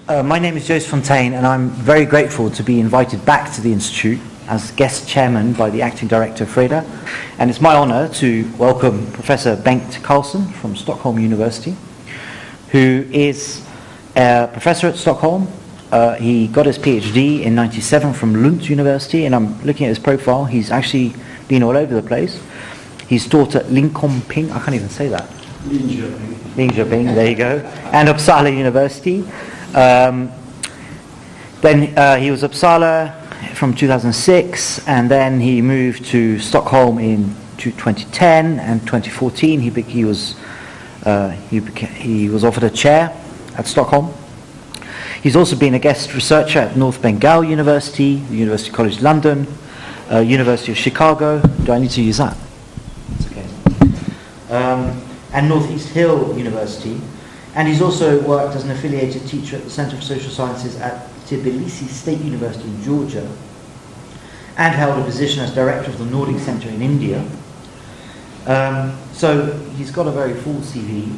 My name is Joseph Fontaine, and I'm very grateful to be invited back to the Institute as guest chairman by the acting director Freda. And it's my honour to welcome Professor B Carson from Stockholm University, who is a professor at Stockholm. He got his PhD in '97 from Lund University, and I'm looking at his profile. He's actually been all over the place. He's taught at Linköping, I can't even say that. Linköping, there you go. And Uppsala University. Then he was Uppsala from 2006, and then he moved to Stockholm in 2010 and 2014. He was offered a chair at Stockholm. He's also been a guest researcher at North Bengal University, the University College London, University of Chicago. Do I need to use that? It's okay. And Northeast Hill University. And he's also worked as an affiliated teacher at the Center for Social Sciences at Tbilisi State University in Georgia, and held a position as director of the Nordic Center in India. So he's got a very full CV.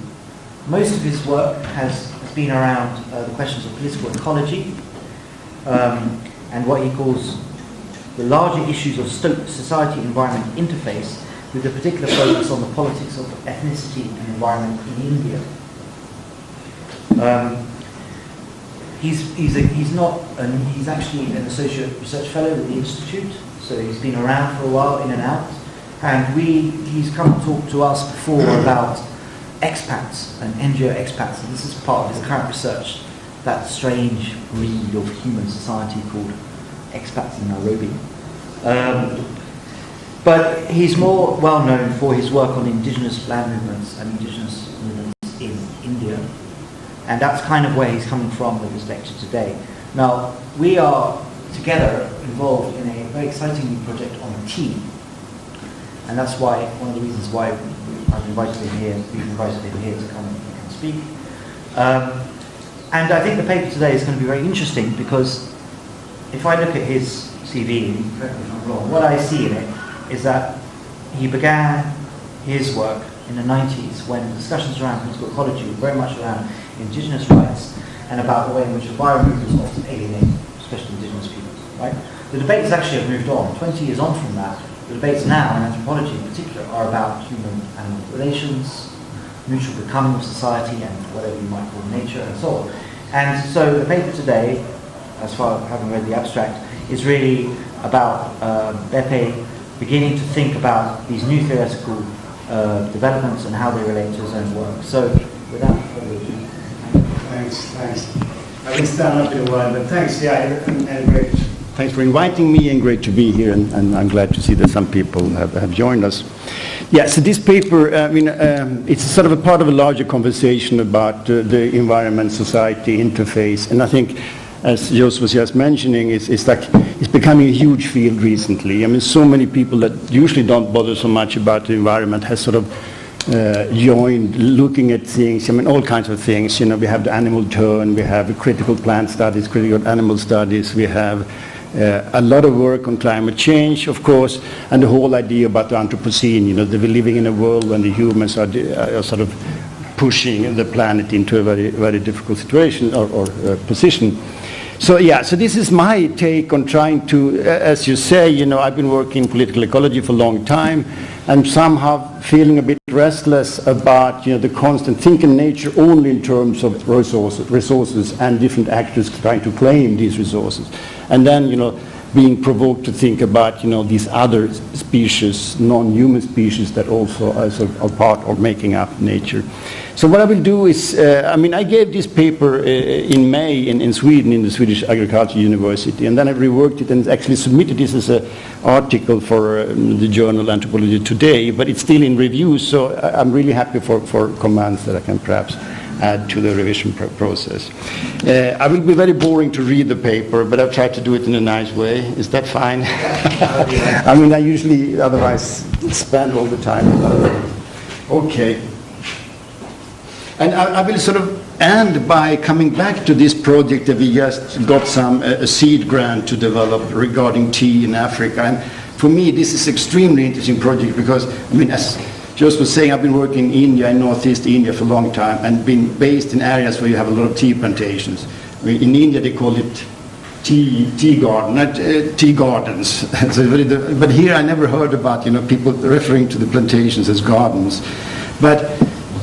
Most of his work has been around the questions of political ecology and what he calls the larger issues of society-environment interface, with a particular focus on the politics of ethnicity and environment in India. He's actually an associate research fellow with the Institute, so he's been around for a while, in and out. And he's come to talk to us before about expats and NGO expats, and this is part of his current research, that strange breed of human society called expats in Nairobi. But he's more well known for his work on indigenous land movements and indigenous movements in India. And that's kind of where he's coming from with his lecture today. Now, we are together involved in a very exciting new project on tea. And that's why, one of the reasons why we've invited him here to come and speak. And I think the paper today is going to be very interesting, because if I look at his CV, and correct me if I'm wrong, what I see in it is that he began his work in the 90s when discussions around political ecology were very much around indigenous rights and about the way in which environmentalists often alienate, especially indigenous peoples. Right? The debates actually have moved on. 20 years on from that, the debates now in anthropology in particular are about human-animal relations, mutual becoming of society, and whatever you might call nature, and so on. And so the paper today, as far as having read the abstract, is really about Beppe beginning to think about these new theoretical developments and how they relate to his own work. So, without further ado. Thanks. I will stand up in a while, but thanks, and great. Thanks for inviting me, and great to be here, and I'm glad to see that some people have joined us. Yeah, so this paper, it's sort of a part of a larger conversation about the environment-society interface, and I think, as Jos was just mentioning, it's becoming a huge field recently. I mean, so many people that usually don't bother so much about the environment has sort of joined looking at things, all kinds of things. We have the animal turn, we have critical plant studies, critical animal studies, we have a lot of work on climate change, of course, and the whole idea about the Anthropocene, that we're living in a world when the humans are sort of pushing the planet into a very, very difficult situation or position. So this is my take on trying to, as you say, I've been working in political ecology for a long time, and somehow feeling a bit restless about, the constant thinking nature only in terms of resources and different actors trying to claim these resources. And then, being provoked to think about, these other species, non-human species that also are part of making up nature. So what I will do is, I gave this paper in May in Sweden, in the Swedish Agricultural University, and then I reworked it and actually submitted this as an article for the journal Anthropology Today, but it's still in review, so I'm really happy for comments that I can perhaps add to the revision process. I will be very boring to read the paper, but I've tried to do it in a nice way. Is that fine? I usually otherwise spend all the time. Okay. And I will sort of end by coming back to this project that we just got a seed grant to develop regarding tea in Africa. And for me, this is an extremely interesting project because, as Jos was saying, I've been working in India, in northeast India for a long time, and been based in areas where you have a lot of tea plantations. In India they call it tea garden, not tea gardens. So, but here I never heard about people referring to the plantations as gardens. But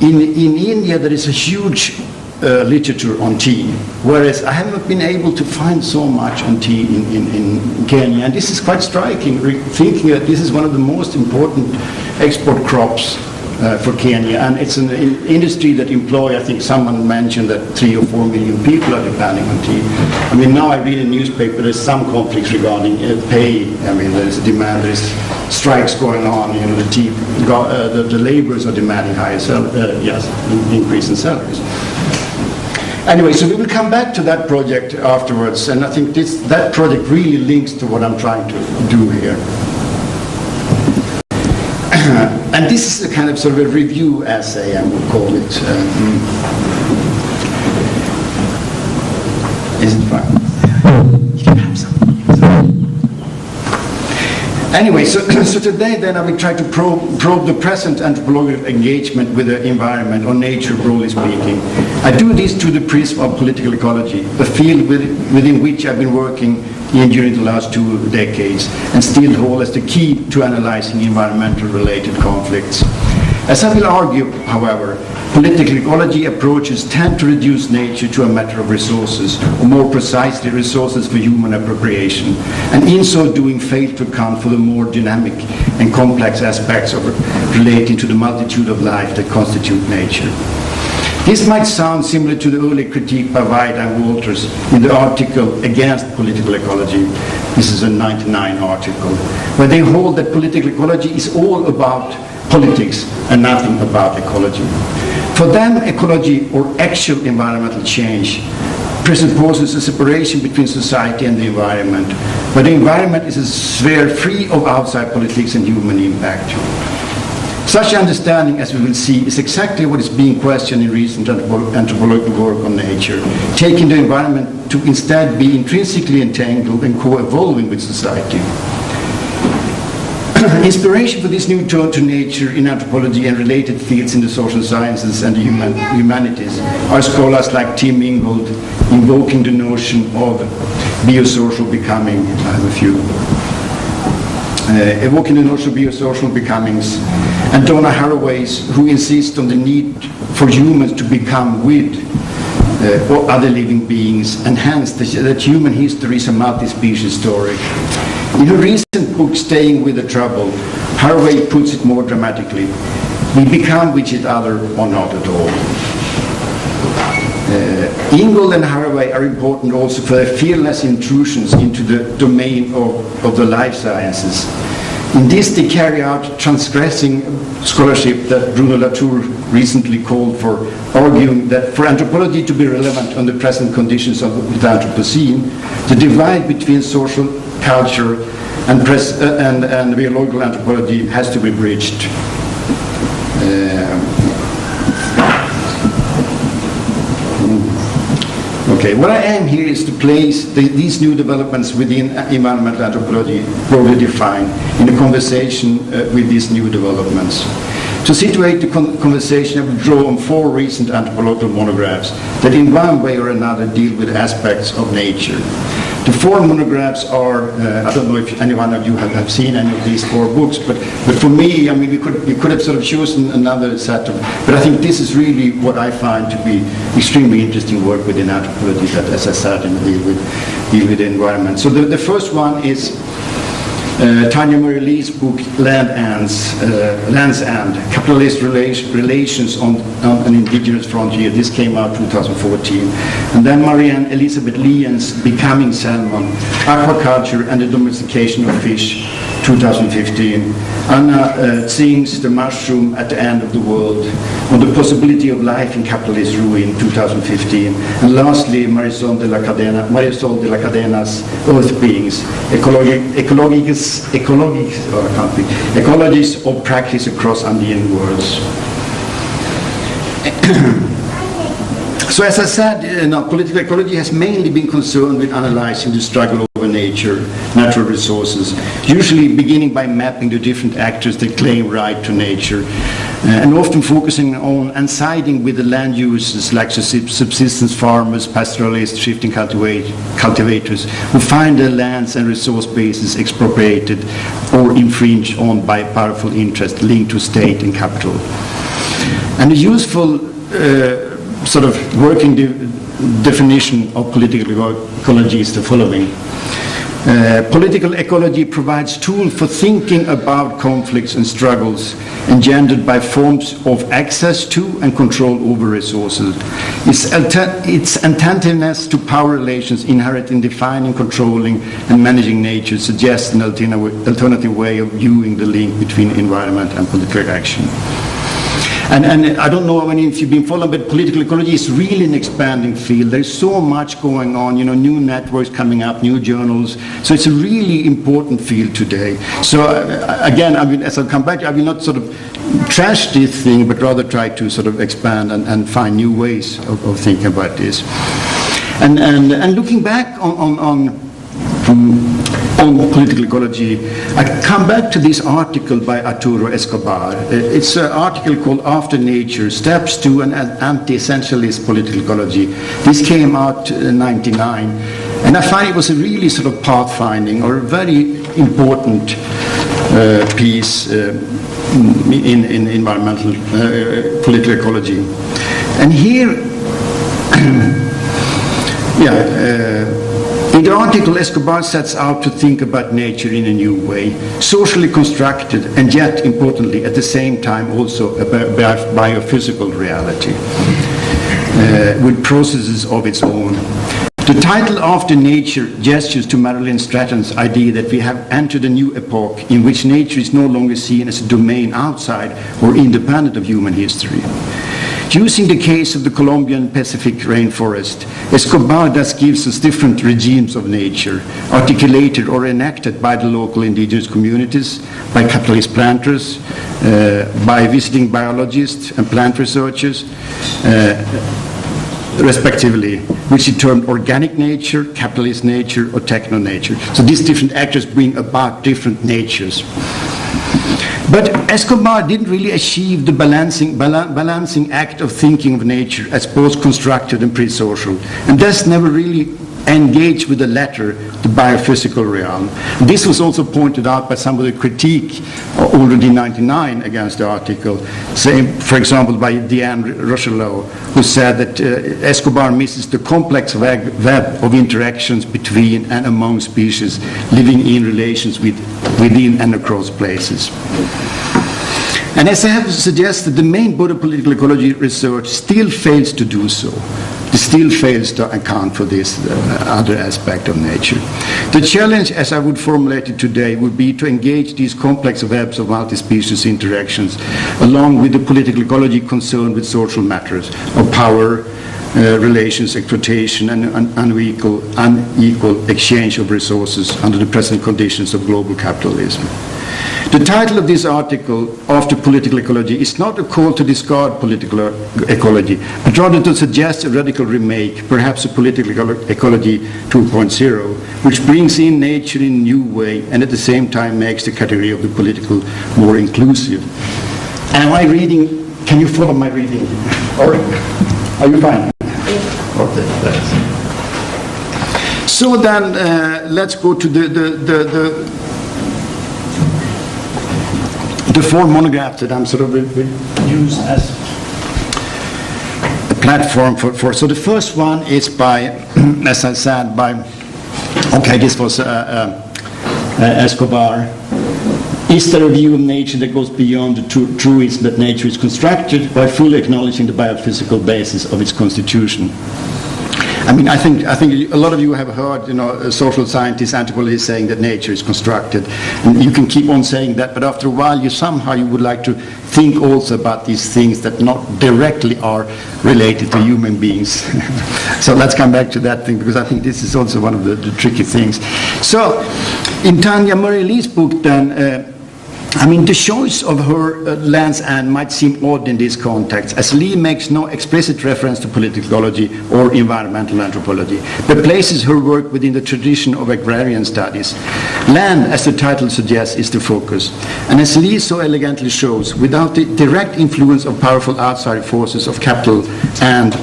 in India there is a huge literature on tea, whereas I haven't been able to find so much on tea in Kenya. And this is quite striking, thinking that this is one of the most important export crops for Kenya, and it's an industry that employ, I think someone mentioned that 3 or 4 million people are depending on tea. I mean, now I read in the newspaper there's some conflicts regarding pay. I mean, there's a demand, there's strikes going on, the laborers are demanding higher increase in salaries. Anyway, so we will come back to that project afterwards, and I think that project really links to what I'm trying to do here. And this is a kind of sort of a review essay, I would call it. Is it fine? You can have some. Anyway, so today then I will try to probe the present anthropological engagement with the environment, or nature broadly speaking. I do this through the prism of political ecology, a field within which I've been working during the last 2 decades, and still hold as the key to analyzing environmental related conflicts. As I will argue, however, political ecology approaches tend to reduce nature to a matter of resources, or more precisely resources for human appropriation, and in so doing fail to account for the more dynamic and complex aspects relating to the multitude of life that constitute nature. This might sound similar to the early critique by White and Walters in the article Against Political Ecology. This is a 1999 article, where they hold that political ecology is all about politics and nothing about ecology. For them, ecology, or actual environmental change, presupposes a separation between society and the environment, where the environment is a sphere free of outside politics and human impact. Such understanding, as we will see, is exactly what is being questioned in recent anthropological work on nature, taking the environment to instead be intrinsically entangled and co-evolving with society. Inspiration for this new turn to nature in anthropology and related fields in the social sciences and the humanities are scholars like Tim Ingold, invoking the notion of biosocial becoming. I have a few. Evoking the notion of biosocial becomings, and Donna Haraway's, who insist on the need for humans to become with or other living beings, and hence that human history is a multi-species story. In her recent book, Staying with the Trouble, Haraway puts it more dramatically. We become with each other or not at all. Ingold and Haraway are important also for their fearless intrusions into the domain of the life sciences. In this, they carry out transgressing scholarship that Bruno Latour recently called for, arguing that for anthropology to be relevant on the present conditions of the Anthropocene, the divide between social culture and biological anthropology has to be bridged. Okay, what I am here is to place these new developments within environmental anthropology, broadly defined, in a conversation with these new developments. To situate the conversation, I will draw on 4 recent anthropological monographs that in one way or another deal with aspects of nature. The 4 monographs are, I don't know if any one of you have seen any of these 4 books, but for me, I mean, we could have sort of chosen another set of, but I think this is really what I find to be extremely interesting work within anthropology that, as I said, deal with the environment. So the first one is Tanya Murray Lee's book, Land's End, Capitalist Relations on an Indigenous Frontier. This came out 2014. And then Marianne Elizabeth Leon's Becoming Salmon, Aquaculture and the Domestication of Fish, 2015. Anna Tsing's The Mushroom at the End of the World, on the possibility of life in capitalist ruin, 2015. And lastly, Marisol de la Cadena's Earth Beings, Ecologies of Practice Across Andean Worlds. So as I said, political ecology has mainly been concerned with analyzing the struggle over nature, natural resources, usually beginning by mapping the different actors that claim right to nature, and often focusing on and siding with the land users like subsistence farmers, pastoralists, shifting cultivators, who find their lands and resource bases expropriated or infringed on by powerful interests linked to state and capital. And a useful sort of working definition of political ecology is the following. Political ecology provides tools for thinking about conflicts and struggles engendered by forms of access to and control over resources. Its attentiveness to power relations inherent in defining, controlling, and managing nature suggests an alternative way of viewing the link between environment and political action. And I don't know if you've been following, but political ecology is really an expanding field. There's so much going on, new networks coming up, new journals. So it's a really important field today. So again, as I'll come back, I will not sort of trash this thing, but rather try to sort of expand and find new ways of thinking about this. And looking back on political ecology, I come back to this article by Arturo Escobar. It's an article called After Nature, Steps to an Anti-Essentialist Political Ecology. This came out in 1999, and I find it was a really sort of pathfinding or a very important piece in environmental political ecology. And here, in the article, Escobar sets out to think about nature in a new way, socially constructed, and yet, importantly, at the same time also a biophysical reality, with processes of its own. The title After Nature gestures to Marilyn Stratton's idea that we have entered a new epoch in which nature is no longer seen as a domain outside or independent of human history. Using the case of the Colombian Pacific rainforest, Escobar thus gives us different regimes of nature, articulated or enacted by the local indigenous communities, by capitalist planters, by visiting biologists and plant researchers, respectively, which he termed organic nature, capitalist nature, or techno nature. So these different actors bring about different natures. But Escobar didn't really achieve the balancing act of thinking of nature as both constructed and pre-social, and thus never really engaged with the latter, the biophysical realm. This was also pointed out by some of the critique already in 1999 against the article, saying, for example, by Diane Rochelot, who said that Escobar misses the complex web of interactions between and among species living in relations within and across places. And as I have suggested, the main body of political ecology research still fails to do so. It still fails to account for this other aspect of nature. The challenge, as I would formulate it today, would be to engage these complex webs of multi-species interactions along with the political ecology concerned with social matters of power, relations, exploitation, and unequal exchange of resources under the present conditions of global capitalism. The title of this article, After Political Ecology, is not a call to discard political ecology, but rather to suggest a radical remake, perhaps a political ecology 2.0, which brings in nature in a new way and at the same time makes the category of the political more inclusive. Am I reading? Can you follow my reading? Or are you fine? Okay, thanks. So then let's go to the four monographs that I'm sort of use as a platform for. So the first one is by, as I said, this was Escobar. Is there a view of nature that goes beyond the truism that nature is constructed by fully acknowledging the biophysical basis of its constitution? I mean, I think a lot of you have heard, social scientists, anthropologists saying that nature is constructed, and you can keep on saying that, but after a while, you would like to think also about these things that not directly are related to human beings. So let's come back to that thing, because I think this is also one of the tricky things. So, in Tanya Murray Lee's book, then, I mean, the choice of her Land's End might seem odd in this context, as Lee makes no explicit reference to politicology or environmental anthropology, but places her work within the tradition of agrarian studies. Land, as the title suggests, is the focus. And as Lee so elegantly shows, without the direct influence of powerful outside forces of capital and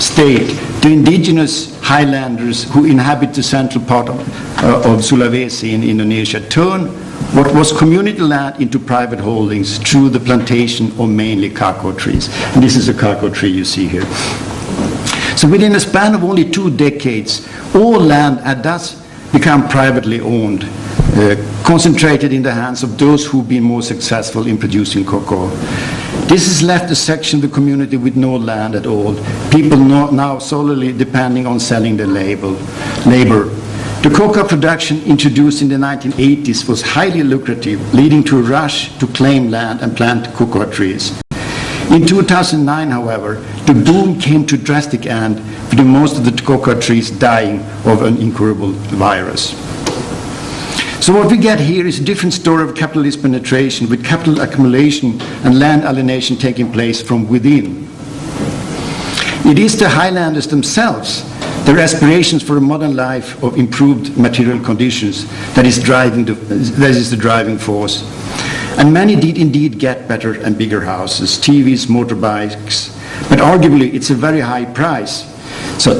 state, the indigenous highlanders who inhabit the central part of Sulawesi in Indonesia turn what was community land into private holdings through the plantation of mainly cocoa trees. And this is a cocoa tree you see here. So within a span of only 2 decades, all land had thus become privately owned, concentrated in the hands of those who've been more successful in producing cocoa. This has left a section of the community with no land at all, people now solely depending on selling their labor. The cocoa production introduced in the 1980s was highly lucrative, leading to a rush to claim land and plant cocoa trees. In 2009, however, the boom came to a drastic end, with most of the cocoa trees dying of an incurable virus. So what we get here is a different story of capitalist penetration, with capital accumulation and land alienation taking place from within. It is the highlanders themselves, their aspirations for a modern life of improved material conditions, that is the driving force. And many did indeed get better and bigger houses, TVs, motorbikes, but arguably it's a very high price. So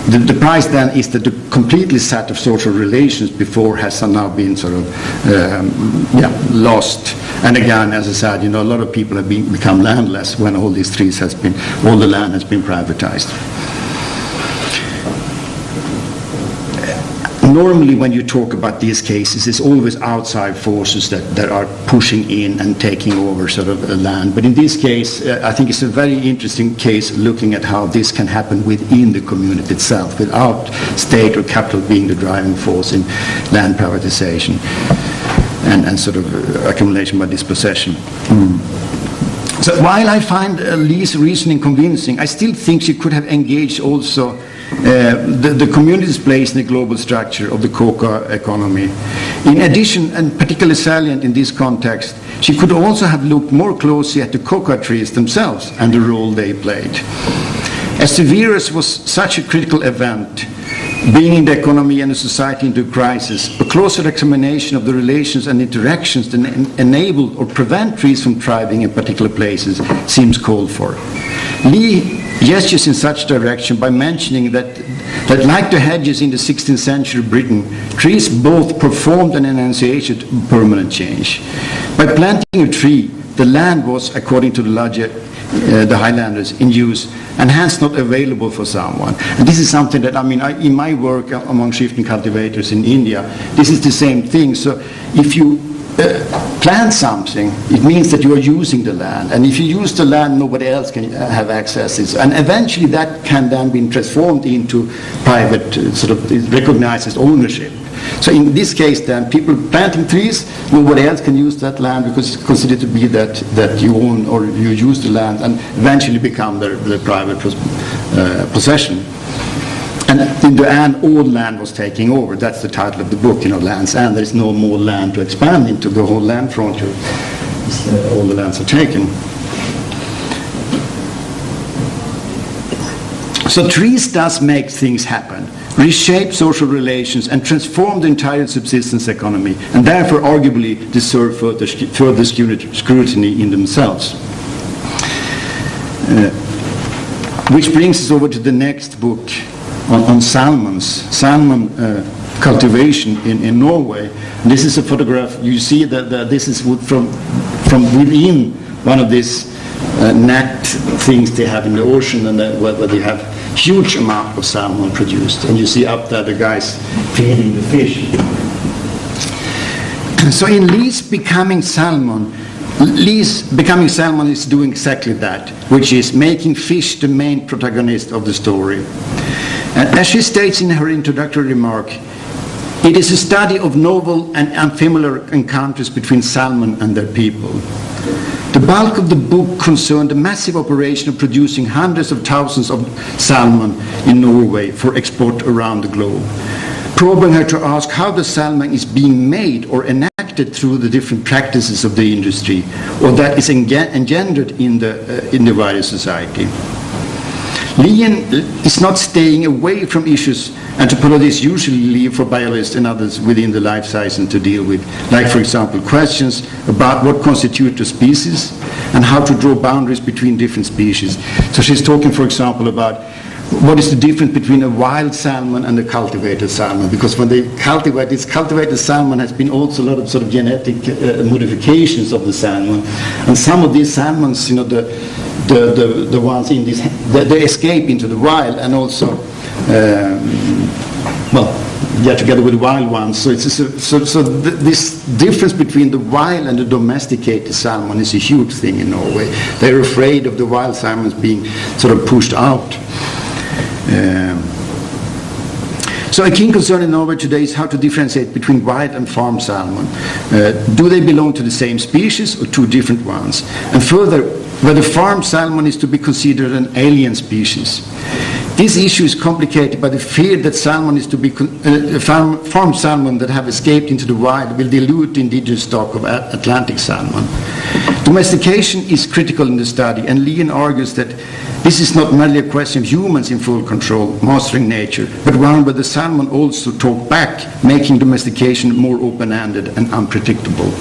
the price then is that the completely set of social relations before has now been sort of lost. And again, as I said, a lot of people have become landless when all these trees all the land has been privatized. Normally when you talk about these cases, it's always outside forces that are pushing in and taking over sort of land. But in this case, I think it's a very interesting case looking at how this can happen within the community itself, without state or capital being the driving force in land privatization and sort of accumulation by dispossession. So while I find Lee's reasoning convincing, I still think she could have engaged also the community's place in the global structure of the cocoa economy. In addition, and particularly salient in this context, she could also have looked more closely at the cocoa trees themselves and the role they played. As the virus was such a critical event, bringing the economy and the society into a crisis, a closer examination of the relations and interactions that enable or prevent trees from thriving in particular places seems called for. Lee gestures in such direction by mentioning that like the hedges in the 16th century Britain, trees both performed and enunciated permanent change. By planting a tree, the land was, according to the Highlanders, in use and hence not available for someone. And this is something that, in my work among shifting cultivators in India, this is the same thing. So if you plant something, it means that you are using the land. And if you use the land, nobody else can have access. And eventually that can then be transformed into private, sort of recognized as ownership. So in this case then, people planting trees, nobody else can use that land because it's considered to be that you own or you use the land and eventually become their private possession. And in the end, all land was taking over. That's the title of the book, Land's End. There is no more land to expand into. The whole land frontier, all the lands are taken. So trees does make things happen, reshape social relations, and transform the entire subsistence economy, and therefore arguably deserve further scrutiny in themselves. Which brings us over to the next book, on salmon cultivation in Norway. And this is a photograph. You see that this is from within one of these net things they have in the ocean, and where they have huge amount of salmon produced. And you see up there the guys feeding the fish. So in Lee's Becoming Salmon is doing exactly that, which is making fish the main protagonist of the story. And as she states in her introductory remark, it is a study of novel and unfamiliar encounters between salmon and their people. The bulk of the book concerned the massive operation of producing hundreds of thousands of salmon in Norway for export around the globe. probing her to ask how the salmon is being made or enacted through the different practices of the industry, or that is engendered in the wider society. Lien is not staying away from issues anthropologists usually leave for biologists and others within the life sciences to deal with, like, for example, questions about what constitutes a species and how to draw boundaries between different species. So she's talking, for example, about what is the difference between a wild salmon and a cultivated salmon, because when they cultivate, this cultivated salmon has been also a lot of sort of genetic modifications of the salmon, and some of these salmons, you know, the ones in this, they escape into the wild, and also together with the wild ones. So this difference between the wild and the domesticated salmon is a huge thing in Norway. They're afraid of the wild salmons being sort of pushed out. So a key concern in Norway today is how to differentiate between wild and farm salmon. Do they belong to the same species or two different ones? And further, whether farm salmon is to be considered an alien species. This issue is complicated by the fear that salmon is to be farm salmon that have escaped into the wild will dilute the indigenous stock of Atlantic salmon. Domestication is critical in the study, and Lien argues that this is not merely a question of humans in full control, mastering nature, but one where the salmon also talk back, making domestication more open-ended and unpredictable.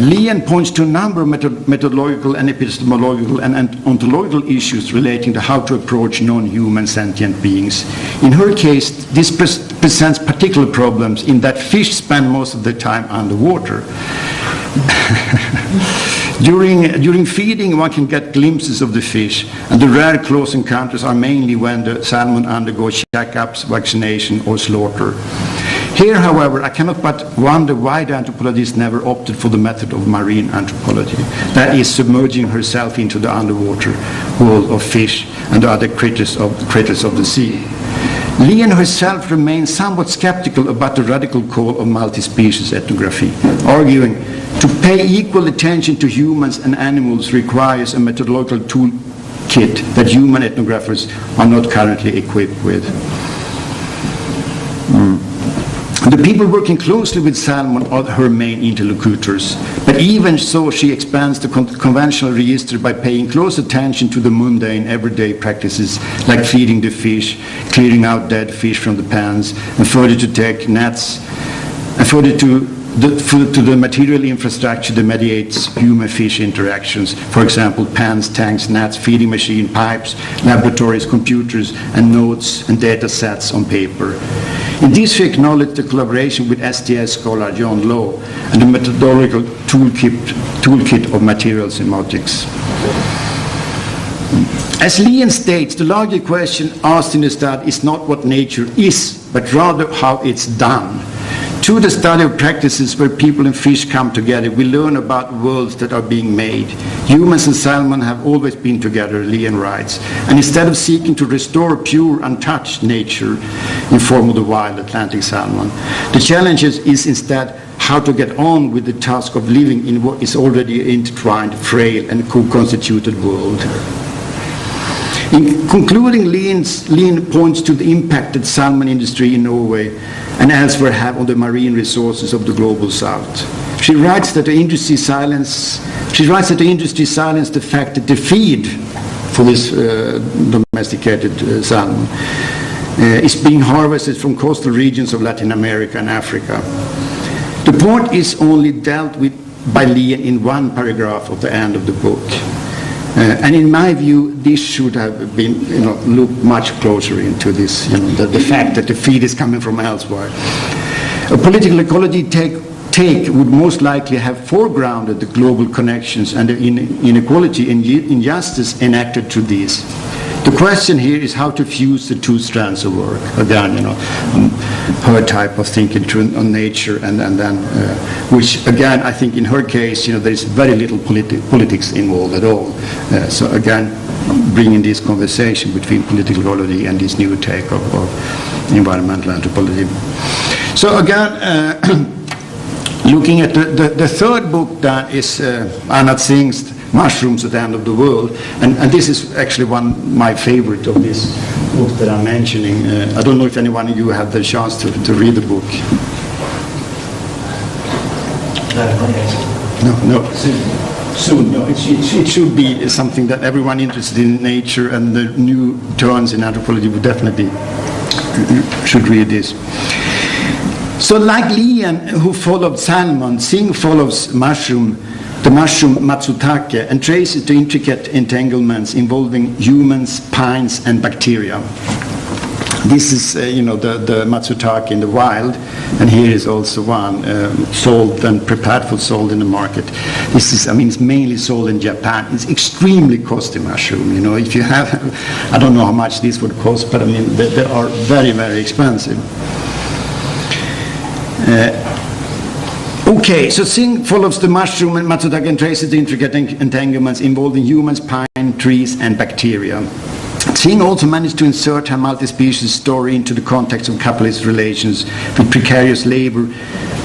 Lien points to a number of methodological and epistemological and ontological issues relating to how to approach non-human sentient beings. In her case, this presents particular problems in that fish spend most of their time underwater. During feeding, one can get glimpses of the fish, and the rare close encounters are mainly when the salmon undergo checkups, vaccination, or slaughter. Here, however, I cannot but wonder why the anthropologist never opted for the method of marine anthropology, that is, submerging herself into the underwater world of fish and the other critters of the sea. Lien herself remains somewhat skeptical about the radical call of multi-species ethnography, arguing to pay equal attention to humans and animals requires a methodological toolkit that human ethnographers are not currently equipped with. The people working closely with salmon are her main interlocutors, but even so she expands the conventional register by paying close attention to the mundane everyday practices like feeding the fish, clearing out dead fish from the pans, and further to take nets, and further to the material infrastructure that mediates human-fish interactions, for example, pans, tanks, nets, feeding machine, pipes, laboratories, computers, and notes and data sets on paper. In this we acknowledge the collaboration with STS scholar John Lowe and the methodological toolkit of material semantics. As Lien states, the larger question asked in the study is not what nature is, but rather how it's done. Through the study of practices where people and fish come together, we learn about worlds that are being made. Humans and salmon have always been together, Lien writes, and instead of seeking to restore pure, untouched nature in form of the wild Atlantic salmon, the challenge is instead how to get on with the task of living in what is already an intertwined, frail, and co-constituted world. In concluding, Lien points to the impact that salmon industry in Norway and elsewhere have on the marine resources of the global south. She writes that the industry silenced the fact that the feed for this domesticated salmon is being harvested from coastal regions of Latin America and Africa. The point is only dealt with by Lien in one paragraph of the end of the book. And in my view, this should have been, looked much closer into this, the fact that the feed is coming from elsewhere. A political ecology take would most likely have foregrounded the global connections and the inequality and injustice enacted to these. The question here is how to fuse the two strands of work. Again, her type of thinking on nature, and then, which again, I think in her case, there is very little politics involved at all. So again, bringing this conversation between political ecology and this new take of environmental anthropology. So again, looking at the third book, that is Anna Sing's mushrooms at the end of the world. And this is actually my favorite of this book that I'm mentioning. I don't know if anyone of you have the chance to read the book. No. Soon. No, it should be something that everyone interested in nature and the new turns in anthropology would definitely should read this. So like Lian, who followed salmon, Singh follows the mushroom Matsutake, and traces the intricate entanglements involving humans, pines, and bacteria. This is, the Matsutake in the wild, and here is also one sold and prepared for sold in the market. This is, it's mainly sold in Japan. It's extremely costly mushroom. If you have, I don't know how much this would cost, but they are very, very expensive. Okay, so Singh follows the mushroom and Matsutake and traces the intricate entanglements involving humans, pine, trees, and bacteria. Singh also managed to insert her multi-species story into the context of capitalist relations with precarious labor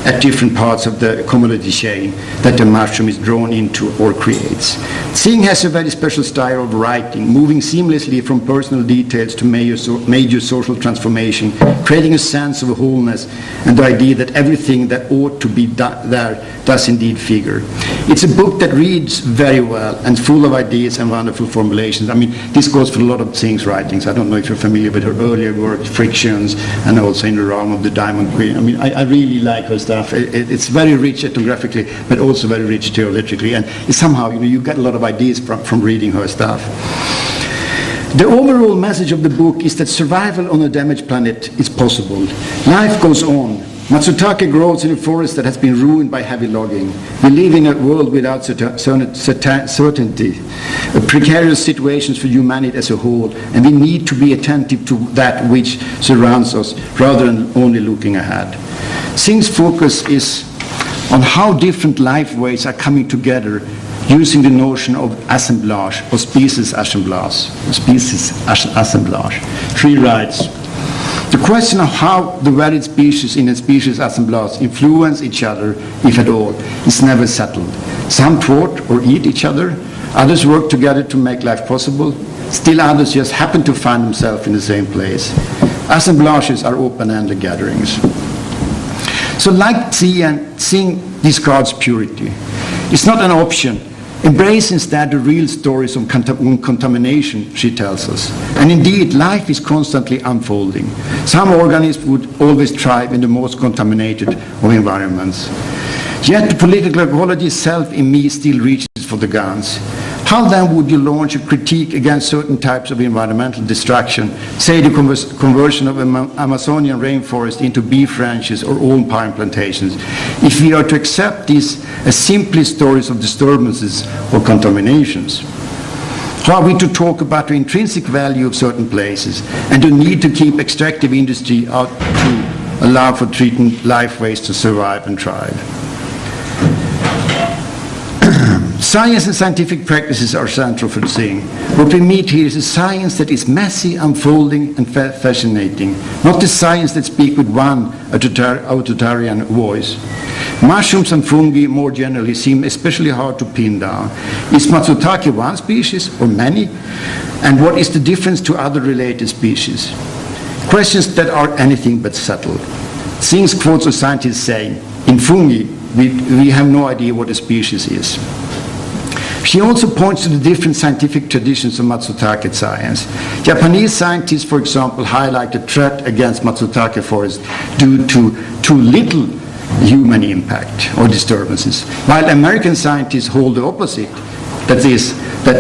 at different parts of the commodity chain that the mushroom is drawn into or creates. Singh has a very special style of writing, moving seamlessly from personal details to major social transformation, creating a sense of wholeness and the idea that everything that ought to be there does indeed figure. It's a book that reads very well and full of ideas and wonderful formulations. This goes for a lot of Singh's writings. I don't know if you're familiar with her earlier work, Frictions, and also in the realm of the Diamond Queen. I really like her stuff. It's very rich ethnographically, but also very rich theoretically, and somehow you get a lot of ideas from reading her stuff. The overall message of the book is that survival on a damaged planet is possible. Life goes on. Matsutake grows in a forest that has been ruined by heavy logging. We live in a world without certainty, precarious situations for humanity as a whole, and we need to be attentive to that which surrounds us rather than only looking ahead. Singh's focus is on how different life ways are coming together using the notion of assemblage or species assemblage. She writes, the question of how the varied species in a species assemblage influence each other, if at all, is never settled. Some thwart or eat each other, others work together to make life possible, still others just happen to find themselves in the same place. Assemblages are open-ended gatherings. So like Singh discards purity. It's not an option. Embrace instead the real stories of contamination, she tells us. And indeed, life is constantly unfolding. Some organisms would always thrive in the most contaminated of environments. Yet the political ecology itself in me still reaches for the guns. How then would you launch a critique against certain types of environmental destruction, say the conversion of Amazonian rainforest into beef ranches or oil pine plantations, if we are to accept these as simply stories of disturbances or contaminations? How are we to talk about the intrinsic value of certain places and the need to keep extractive industry out to allow for treating lifeways to survive and thrive? Science and scientific practices are central for Singh. What we meet here is a science that is messy, unfolding, and fascinating, not the science that speaks with one authoritarian voice. Mushrooms and fungi, more generally, seem especially hard to pin down. Is Matsutake one species or many? And what is the difference to other related species? Questions that are anything but settled. Singh quotes a scientist saying, in fungi, we have no idea what a species is. She also points to the different scientific traditions of Matsutake science. Japanese scientists, for example, highlight the threat against Matsutake forests due to too little human impact or disturbances, while American scientists hold the opposite, that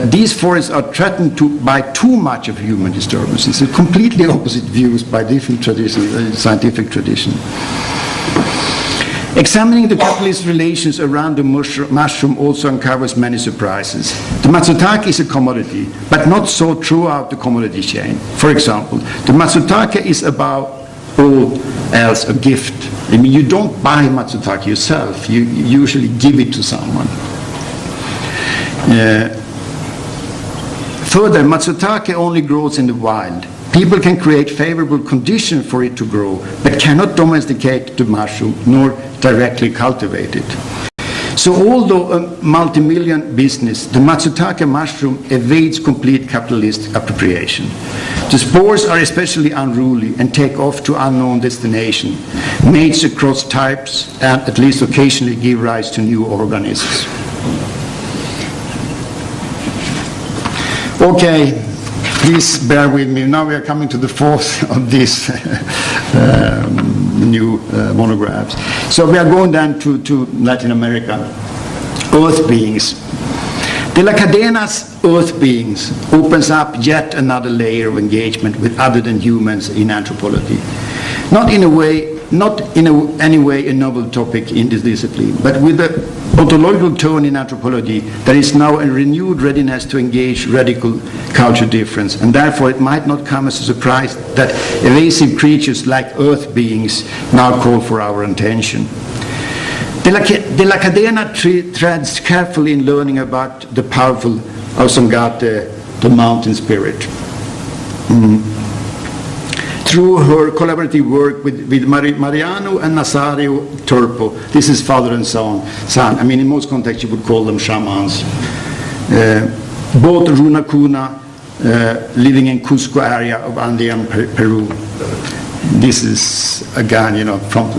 these forests are threatened by too much of human disturbances. So completely opposite views by different traditions, scientific tradition. Examining the capitalist relations around the mushroom also uncovers many surprises. The Matsutake is a commodity, but not so throughout the commodity chain. For example, the Matsutake is above all else a gift. You don't buy Matsutake yourself, you usually give it to someone. Further, Matsutake only grows in the wild. People can create favorable conditions for it to grow, but cannot domesticate the mushroom nor directly cultivate it. So although a multi-million business, the Matsutake mushroom evades complete capitalist appropriation. The spores are especially unruly and take off to unknown destination, mates across types, and at least occasionally give rise to new organisms. Okay, please bear with me. Now we are coming to the fourth of these new monographs. So we are going down to Latin America. Earth beings. De la Cadena's Earth beings opens up yet another layer of engagement with other than humans in anthropology. Not in any way a novel topic in this discipline, but with the ontological tone in anthropology, there is now a renewed readiness to engage radical culture difference, and therefore it might not come as a surprise that evasive creatures like Earth beings now call for our attention. De la Cadena treads carefully in learning about the powerful Ausangate, the mountain spirit. Through her collaborative work with Mariano and Nazario Turpo, this is father and son. I mean, in most contexts you would call them shamans. Both Runa Cuna, living in Cusco area of Andean Peru. This is, again,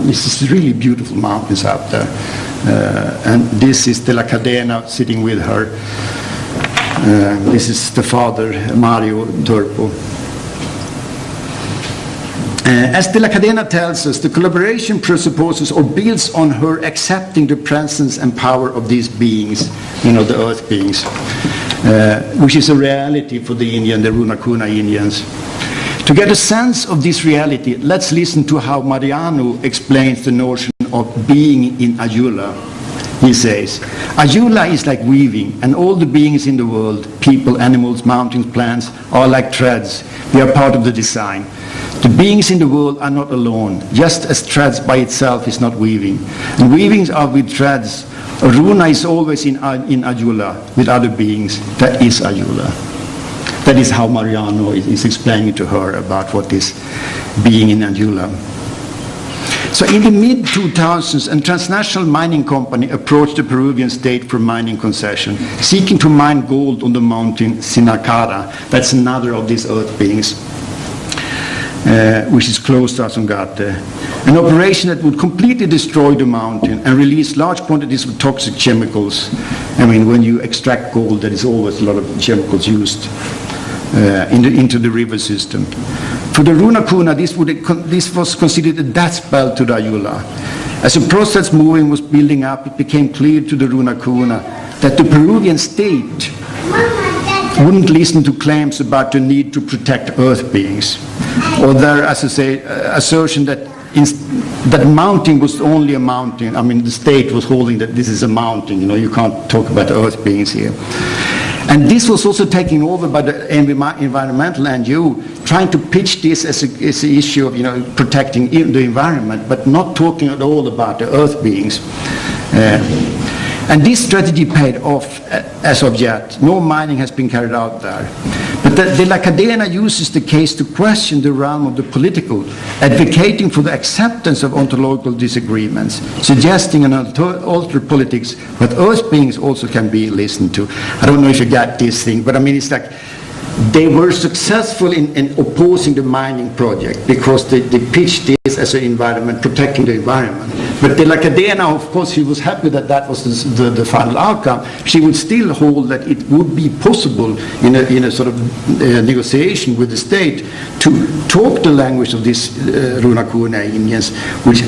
this is really beautiful mountains out there. And this is De la Cadena sitting with her. This is the father, Mario Turpo. As De la Cadena tells us, the collaboration presupposes or builds on her accepting the presence and power of these beings, the earth beings, which is a reality for the Runa Cuna Indians. To get a sense of this reality, let's listen to how Mariano explains the notion of being in Ayula. He says, Ayula is like weaving, and all the beings in the world, people, animals, mountains, plants, are like threads. We are part of the design. The beings in the world are not alone, just as threads by itself is not weaving. And weavings are with threads. Runa is always in Ayula with other beings. That is Ayula. That is how Mariano is explaining to her about what is being in Ayula. So in the mid-2000s, a transnational mining company approached the Peruvian state for mining concession, seeking to mine gold on the mountain Sinacara. That's another of these earth beings, which is close to Ausangate. An operation that would completely destroy the mountain and release large quantities of toxic chemicals. I mean, when you extract gold, there is always a lot of chemicals used into the river system. For the Runa Cuna, this was considered a death spell to the Ayula. As the process moving was building up, it became clear to the Runa Cuna that the Peruvian state wouldn't listen to claims about the need to protect earth beings, or their, as I say, assertion that that mountain was only a mountain. I mean, the state was holding that this is a mountain. You can't talk about earth beings here. And this was also taken over by the environmental NGO, trying to pitch this as an issue of protecting the environment, but not talking at all about the earth beings. And this strategy paid off as of yet. No mining has been carried out there. But De la Cadena uses the case to question the realm of the political, advocating for the acceptance of ontological disagreements, suggesting an altered politics, but earth beings also can be listened to. I don't know if you got this thing, but I mean, it's like they were successful in opposing the mining project because they pitched this as an environment, protecting the environment. But De la Cadena, of course, she was happy that that was the final outcome. She would still hold that it would be possible in a sort of negotiation with the state to talk the language of these Runa Cuna Indians, which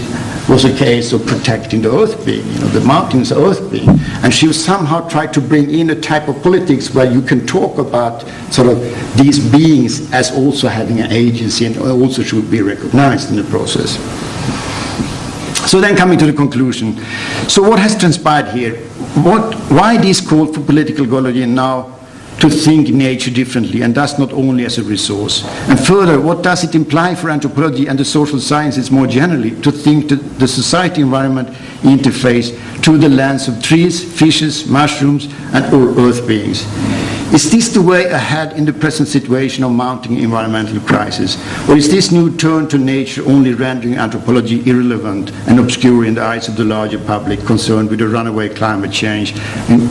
was a case of protecting the earth being, the mountain's earth being. And she somehow tried to bring in a type of politics where you can talk about sort of these beings as also having an agency and also should be recognized in the process. So then coming to the conclusion. So what has transpired here? Why this call for political ecology now to think nature differently, and thus not only as a resource? And further, what does it imply for anthropology and the social sciences more generally to think the society-environment interface through the lens of trees, fishes, mushrooms, and or earth beings? Is this the way ahead in the present situation of mounting environmental crisis? Or is this new turn to nature only rendering anthropology irrelevant and obscure in the eyes of the larger public concerned with the runaway climate change and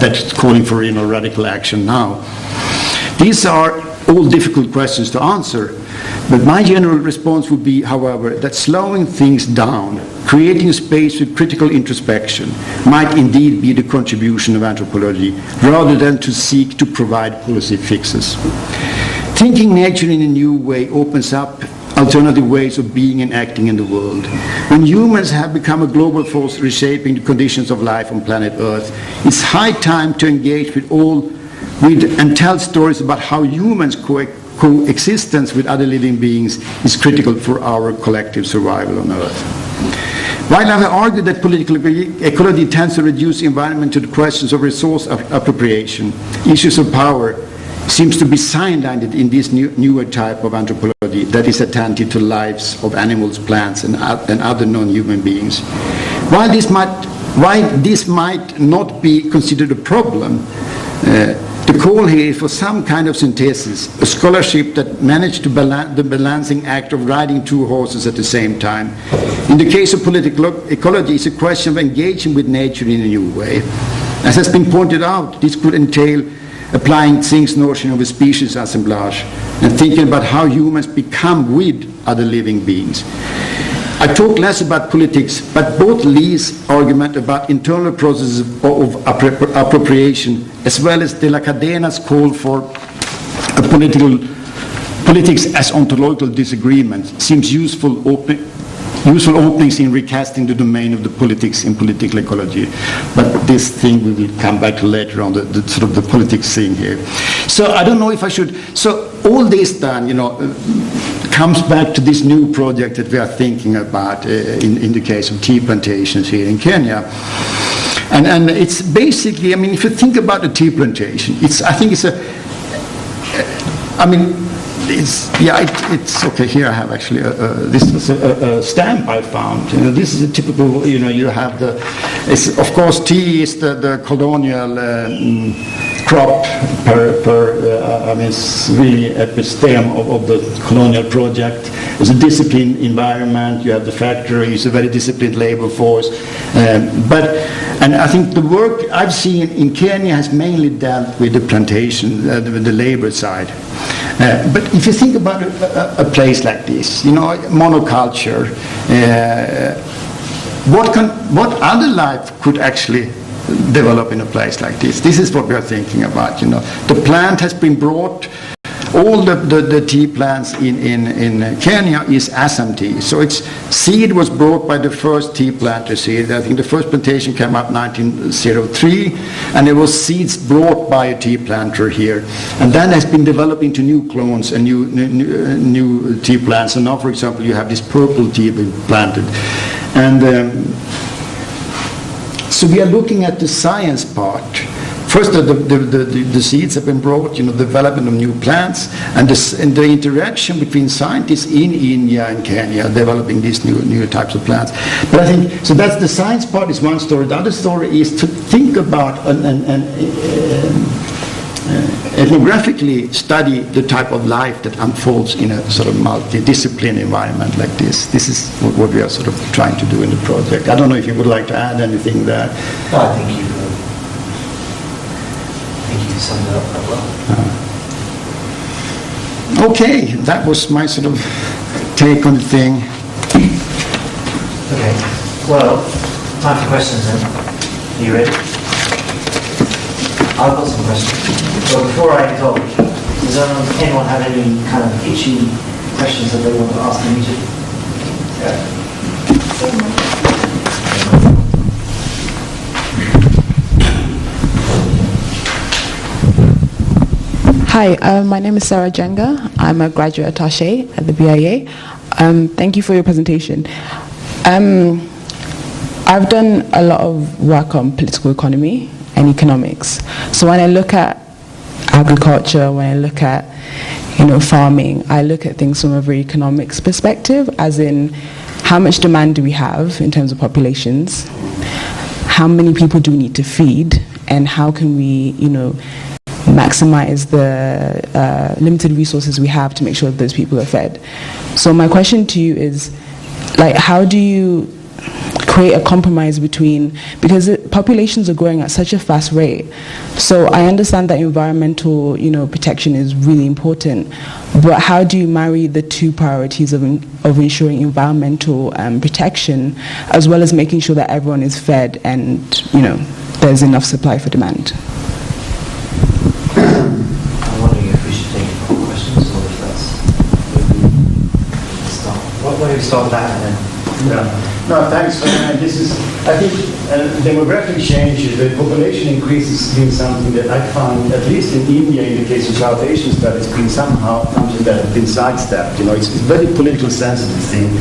that's calling for radical action now? These are all difficult questions to answer, but my general response would be, however, that slowing things down, creating a space with critical introspection, might indeed be the contribution of anthropology, rather than to seek to provide policy fixes. Thinking nature in a new way opens up alternative ways of being and acting in the world. When humans have become a global force reshaping the conditions of life on planet Earth, it's high time to engage with and tell stories about how humans coexistence with other living beings is critical for our collective survival on Earth. While I have argued that political ecology tends to reduce the environment to the questions of resource appropriation, issues of power seems to be sidelined in this newer type of anthropology that is attentive to lives of animals, plants, and other non-human beings. While this might not be considered a problem, the call here is for some kind of synthesis, a scholarship that managed to balance the balancing act of riding two horses at the same time. In the case of political ecology, it's a question of engaging with nature in a new way. As has been pointed out, this could entail applying Tsing's notion of a species assemblage and thinking about how humans become with other living beings. I talk less about politics, but both Lee's argument about internal processes of appropriation as well as De la Cadena's call for a politics as ontological disagreement seems useful openings in recasting the domain of the politics in political ecology. But this thing we will come back to later on, the sort of the politics thing here. So I don't know if I should, so all this done, comes back to this new project that we are thinking about in the case of tea plantations here in Kenya. And it's basically, if you think about the tea plantation, it's okay. Here I have actually this is a stamp I found. This is a typical. You have of course tea is the colonial crop it's really episteme of the colonial project. It's a disciplined environment. You have the factory. It's a very disciplined labor force. And I think the work I've seen in Kenya has mainly dealt with the plantation, with the labor side. But if you think about a place like this, monoculture, what other life could actually develop in a place like this? This is what we are thinking about. The plant has been brought. All the tea plants in Kenya is Assam tea. So seed was brought by the first tea planters here. I think the first plantation came up 1903, and there was seeds brought by a tea planter here. And then has been developed into new clones and new tea plants. And now, for example, you have this purple tea being planted. And so we are looking at the science part. First, the seeds have been brought, development of new plants, and the interaction between scientists in India and Kenya developing these new types of plants. But I think, so that's the science part is one story. The other story is to think about and ethnographically study the type of life that unfolds in a sort of multidisciplinary environment like this. This is what we are sort of trying to do in the project. I don't know if you would like to add anything there. No, I think you summed it up quite well. Okay, that was my sort of take on the thing. Okay, well, time for questions then. Are you ready? I've got some questions. But before I indulge, does anyone have any kind of itchy questions that they want to ask me to? Yeah. Hi, my name is Sarah Jenga. I'm a graduate attaché at the BIA. Thank you for your presentation. I've done a lot of work on political economy and economics. So when I look at agriculture, when I look at farming, I look at things from a very economics perspective, as in how much demand do we have in terms of populations, how many people do we need to feed, and how can we maximize the limited resources we have to make sure that those people are fed. So my question to you is, like, how do you create a compromise between, because populations are growing at such a fast rate, so I understand that environmental, protection is really important, but how do you marry the two priorities of ensuring environmental protection as well as making sure that everyone is fed and there's enough supply for demand? I'm wondering if we should take questions or if that's start. Why don't we start with that and then? Yeah. No, thanks. I think demographic changes, the population increase has been something that I found, at least in India, in the case of South Asian studies, been somehow something that has been sidestepped. It's a very political sensitive thing.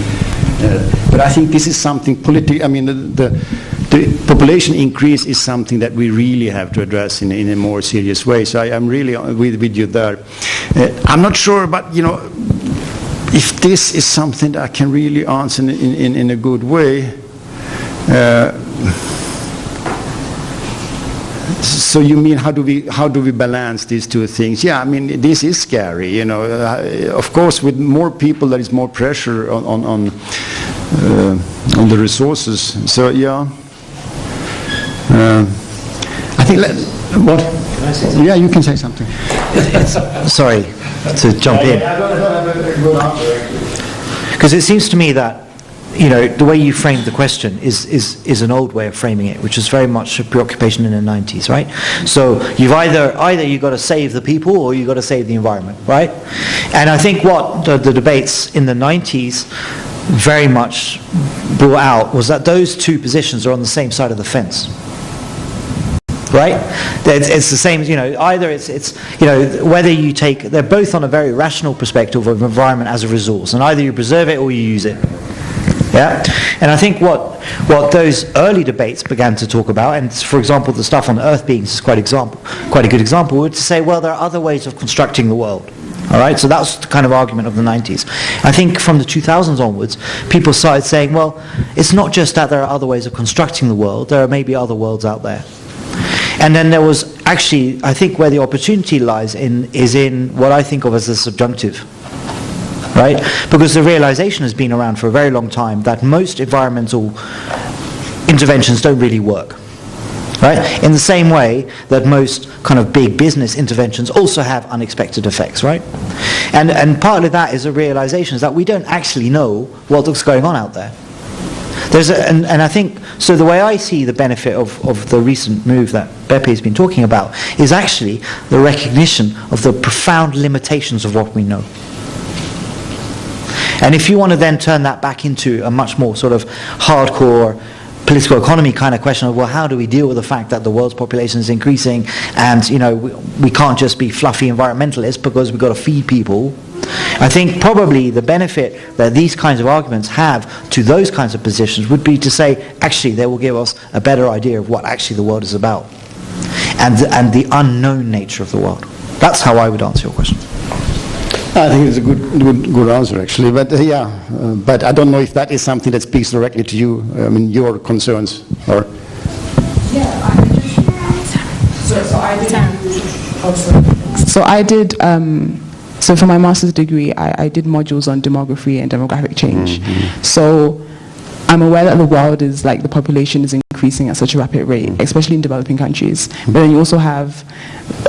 But I think this is something the population increase is something that we really have to address in a more serious way. So I'm really with you there. I'm not sure, but if this is something that I can really answer in a good way. So you mean how do we balance these two things? Yeah, this is scary. Of course, with more people, there is more pressure on the resources. So yeah, I think what? Can I say something? Yeah, you can say something. Sorry to jump in. I don't have a good answer. Because it seems to me that, the way you framed the question is an old way of framing it, which is very much a preoccupation in the 90s, right? So you've either you've got to save the people or you've got to save the environment, right? And I think what the debates in the 90s very much brought out was that those two positions are on the same side of the fence. Right? It's the same, either it's whether you take, they're both on a very rational perspective of environment as a resource, and either you preserve it or you use it. Yeah? And I think what those early debates began to talk about, and for example the stuff on Earth beings is quite a good example, would to say, well, there are other ways of constructing the world. All right, so that's the kind of argument of the 90s. I think from the 2000s onwards, people started saying, well, it's not just that there are other ways of constructing the world, there are maybe other worlds out there. And then there was actually, I think where the opportunity lies is in what I think of as the subjunctive, right? Because the realization has been around for a very long time that most environmental interventions don't really work, right? In the same way that most kind of big business interventions also have unexpected effects, right? And part of that is a realization is that we don't actually know what's going on out there. And I think, so the way I see the benefit of the recent move that Beppe has been talking about is actually the recognition of the profound limitations of what we know. And if you want to then turn that back into a much more sort of hardcore political economy kind of question of, well, how do we deal with the fact that the world's population is increasing and, we can't just be fluffy environmentalists because we've got to feed people. I think probably the benefit that these kinds of arguments have to those kinds of positions would be to say, actually, they will give us a better idea of what actually the world is about and the unknown nature of the world. That's how I would answer your question. I think it's a good answer, actually. But but I don't know if that is something that speaks directly to you. Your concerns, or. Yeah, I did. So for my master's degree, I did modules on demography and demographic change. Mm-hmm. So I'm aware that the world is like the population is increasing at such a rapid rate, especially in developing countries. But then you also have,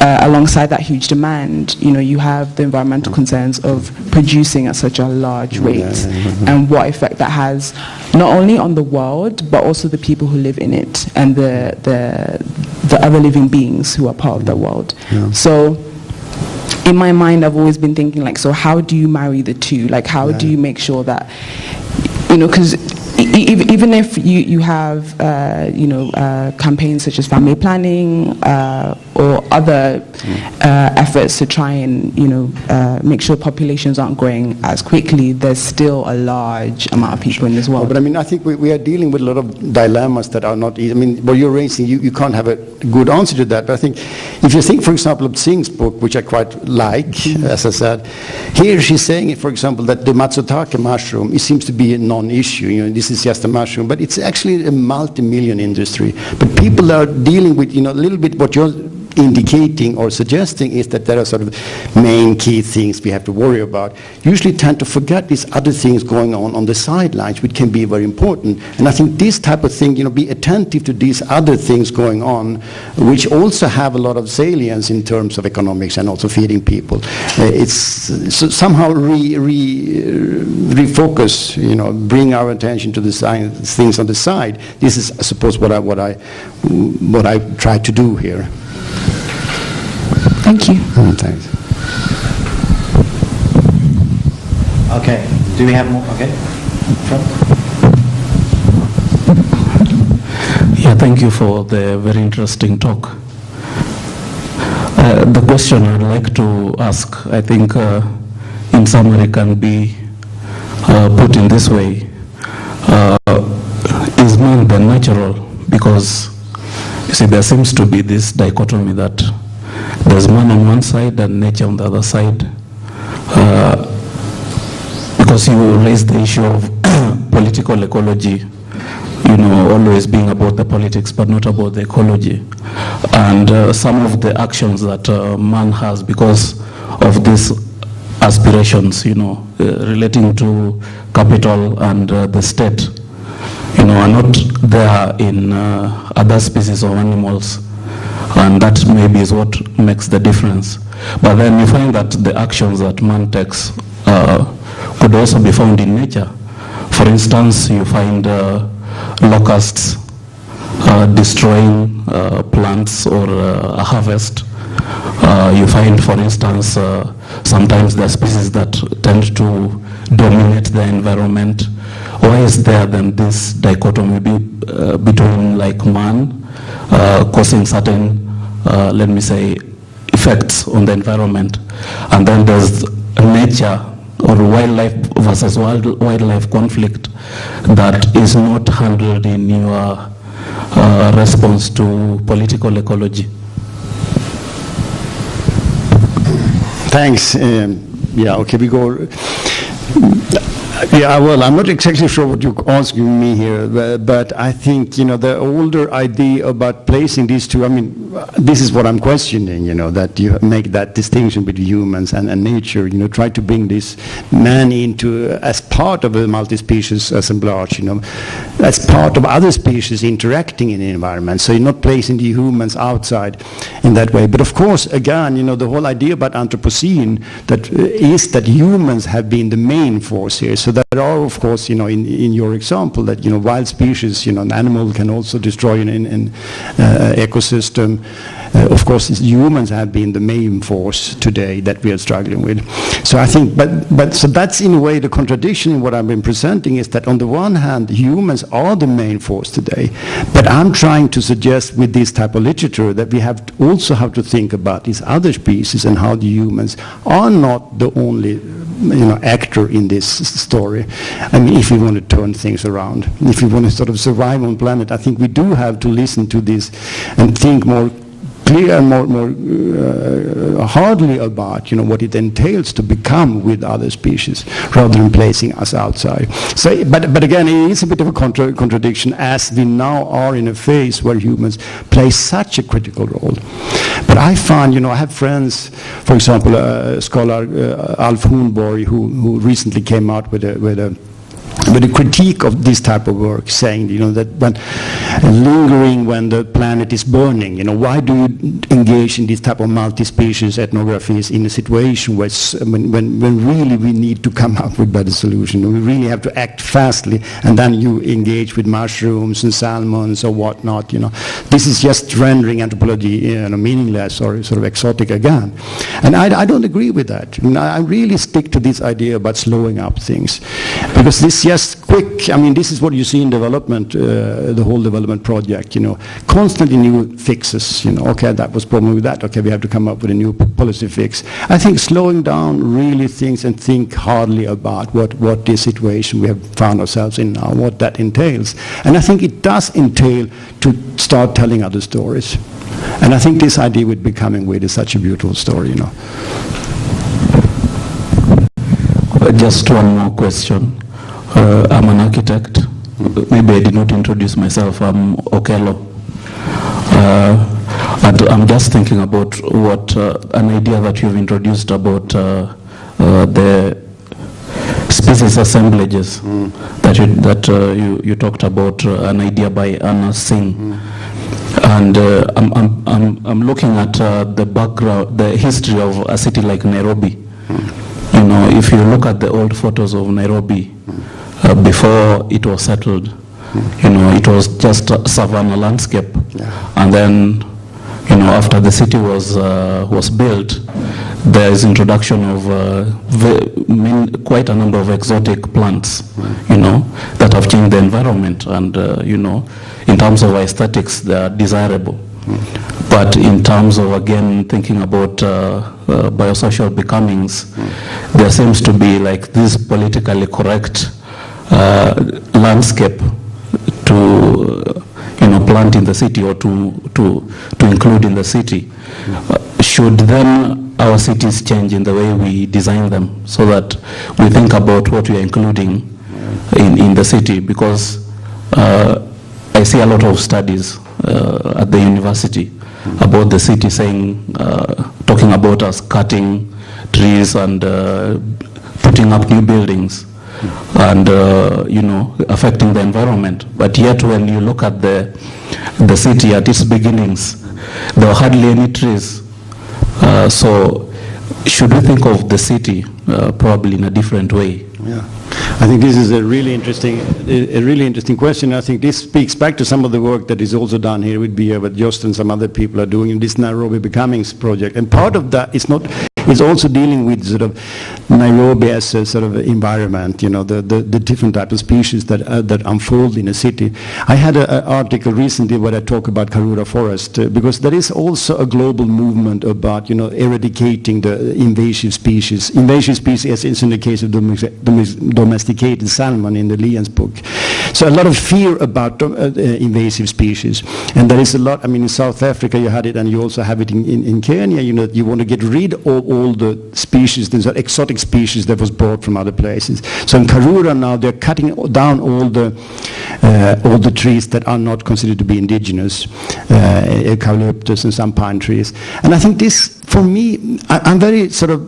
alongside that huge demand, you have the environmental concerns of producing at such a large rate and what effect that has not only on the world but also the people who live in it and the other living beings who are part of the world. Yeah. So in my mind, I've always been thinking, so how do you marry the two? How do you make sure that, because even if you have, campaigns such as family planning or other efforts to try and, make sure populations aren't growing as quickly, there's still a large amount of people in this world. But I think we are dealing with a lot of dilemmas that are not easy. What you're raising, you can't have a good answer to that. But I think if you think, for example, of Singh's book, which I quite like, as I said, here she's saying, for example, that the Matsutake mushroom, it seems to be a non-issue. This is just a mushroom, but it's actually a multi-million industry. But people are dealing with, a little bit what you're indicating or suggesting is that there are sort of main key things we have to worry about, usually tend to forget these other things going on the sidelines, which can be very important. And I think this type of thing, be attentive to these other things going on, which also have a lot of salience in terms of economics and also feeding people. It's somehow refocus, bring our attention to the things on the side. This is, I suppose, what I try to do here. Thank you. Thanks. Okay. Do we have more? Okay. Front. Yeah, thank you for the very interesting talk. The question I'd like to ask, I think, in summary, can be put in this way: is man the natural? Because you see, there seems to be this dichotomy that there's man on one side and nature on the other side. Because you raised the issue of political ecology, always being about the politics but not about the ecology. And some of the actions that man has because of these aspirations, relating to capital and the state, are not there in other species of animals. And that maybe is what makes the difference. But then you find that the actions that man takes could also be found in nature. For instance, you find locusts destroying plants or a harvest. You find, for instance, sometimes there are species that tend to dominate the environment. Why is there then this dichotomy between man causing certain, let me say, effects on the environment, and then there's nature or wildlife versus wildlife conflict that is not handled in your response to political ecology? Thanks. Okay, we go. Well, I'm not exactly sure what you're asking me here, but I think, the older idea about placing these two, this is what I'm questioning, that you make that distinction between humans and nature, try to bring this man into, as part of a multi-species assemblage, as part of other species interacting in the environment. So you're not placing the humans outside in that way. But of course, again, the whole idea about Anthropocene is that humans have been the main force here. So there are, of course, in your example, that wild species, an animal can also destroy an ecosystem. Of course, humans have been the main force today that we are struggling with. So I think, so that's in a way the contradiction in what I've been presenting, is that on the one hand, humans are the main force today, but I'm trying to suggest with this type of literature that we also have to think about these other species and how the humans are not the only actor in this story. If we want to turn things around, if we want to sort of survive on planet, I think we do have to listen to this and think more clear and more hardly about what it entails to become with other species rather than placing us outside. So, but again, it is a bit of a contradiction, as we now are in a phase where humans play such a critical role. But I find, I have friends, for example, scholar Alf Hornborg, who recently came out with a critique of this type of work, saying, that when lingering when the planet is burning, why do you engage in this type of multi-species ethnographies in a situation where when really we need to come up with better solution? We really have to act fastly, and then you engage with mushrooms and salmons or whatnot. This is just rendering anthropology meaningless or sort of exotic again. And I don't agree with that. I really stick to this idea about slowing up things, because this just quick, this is what you see in development, the whole development project, constantly new fixes, okay, that was problem with that, okay, we have to come up with a new policy fix. I think slowing down really things and think hardly about what this situation we have found ourselves in now, what that entails. And I think it does entail to start telling other stories. And I think this idea with becoming with is such a beautiful story, Just one more question. I'm an architect. Maybe I did not introduce myself. I'm Okello. And I'm just thinking about what an idea that you've introduced about the species assemblages that you talked about, an idea by Anna Singh. And I'm looking at the background, the history of a city like Nairobi. You know, if you look at the old photos of Nairobi before it was settled, you know, it was just a savanna landscape. And then, you know, after the city was built, there is introduction of quite a number of exotic plants, you know, that have changed the environment, and you know, in terms of aesthetics, they are desirable. But in terms of, again, thinking about biosocial becomings, there seems to be like this politically correct landscape to plant in the city or to include in the city. Should then our cities change in the way we design them so that we think about what we are including in the city? Because I see a lot of studies at the university about the city talking about us cutting trees and putting up new buildings and affecting the environment. But yet when you look at the city at its beginnings, there were hardly any trees. So should we think of the city probably in a different way? Yeah, I think this is a really interesting question. I think this speaks back to some of the work that is also done here with BIA, what Jost and some other people are doing in this Nairobi Becomings project. And part of that is also dealing with sort of Nairobi as a sort of environment, you know, the different type of species that unfold in a city. I had an article recently where I talk about Karura forest, because there is also a global movement about, eradicating the invasive species. Invasive species, as is in the case of domesticated salmon in the Lian's book. So a lot of fear about invasive species. And there is a lot, in South Africa you had it, and you also have it in Kenya, you want to get rid of all the species, these are exotic species that was brought from other places. So in Karura now they're cutting down all the trees that are not considered to be indigenous, eucalyptus and some pine trees. And I think this, for me, I'm very sort of,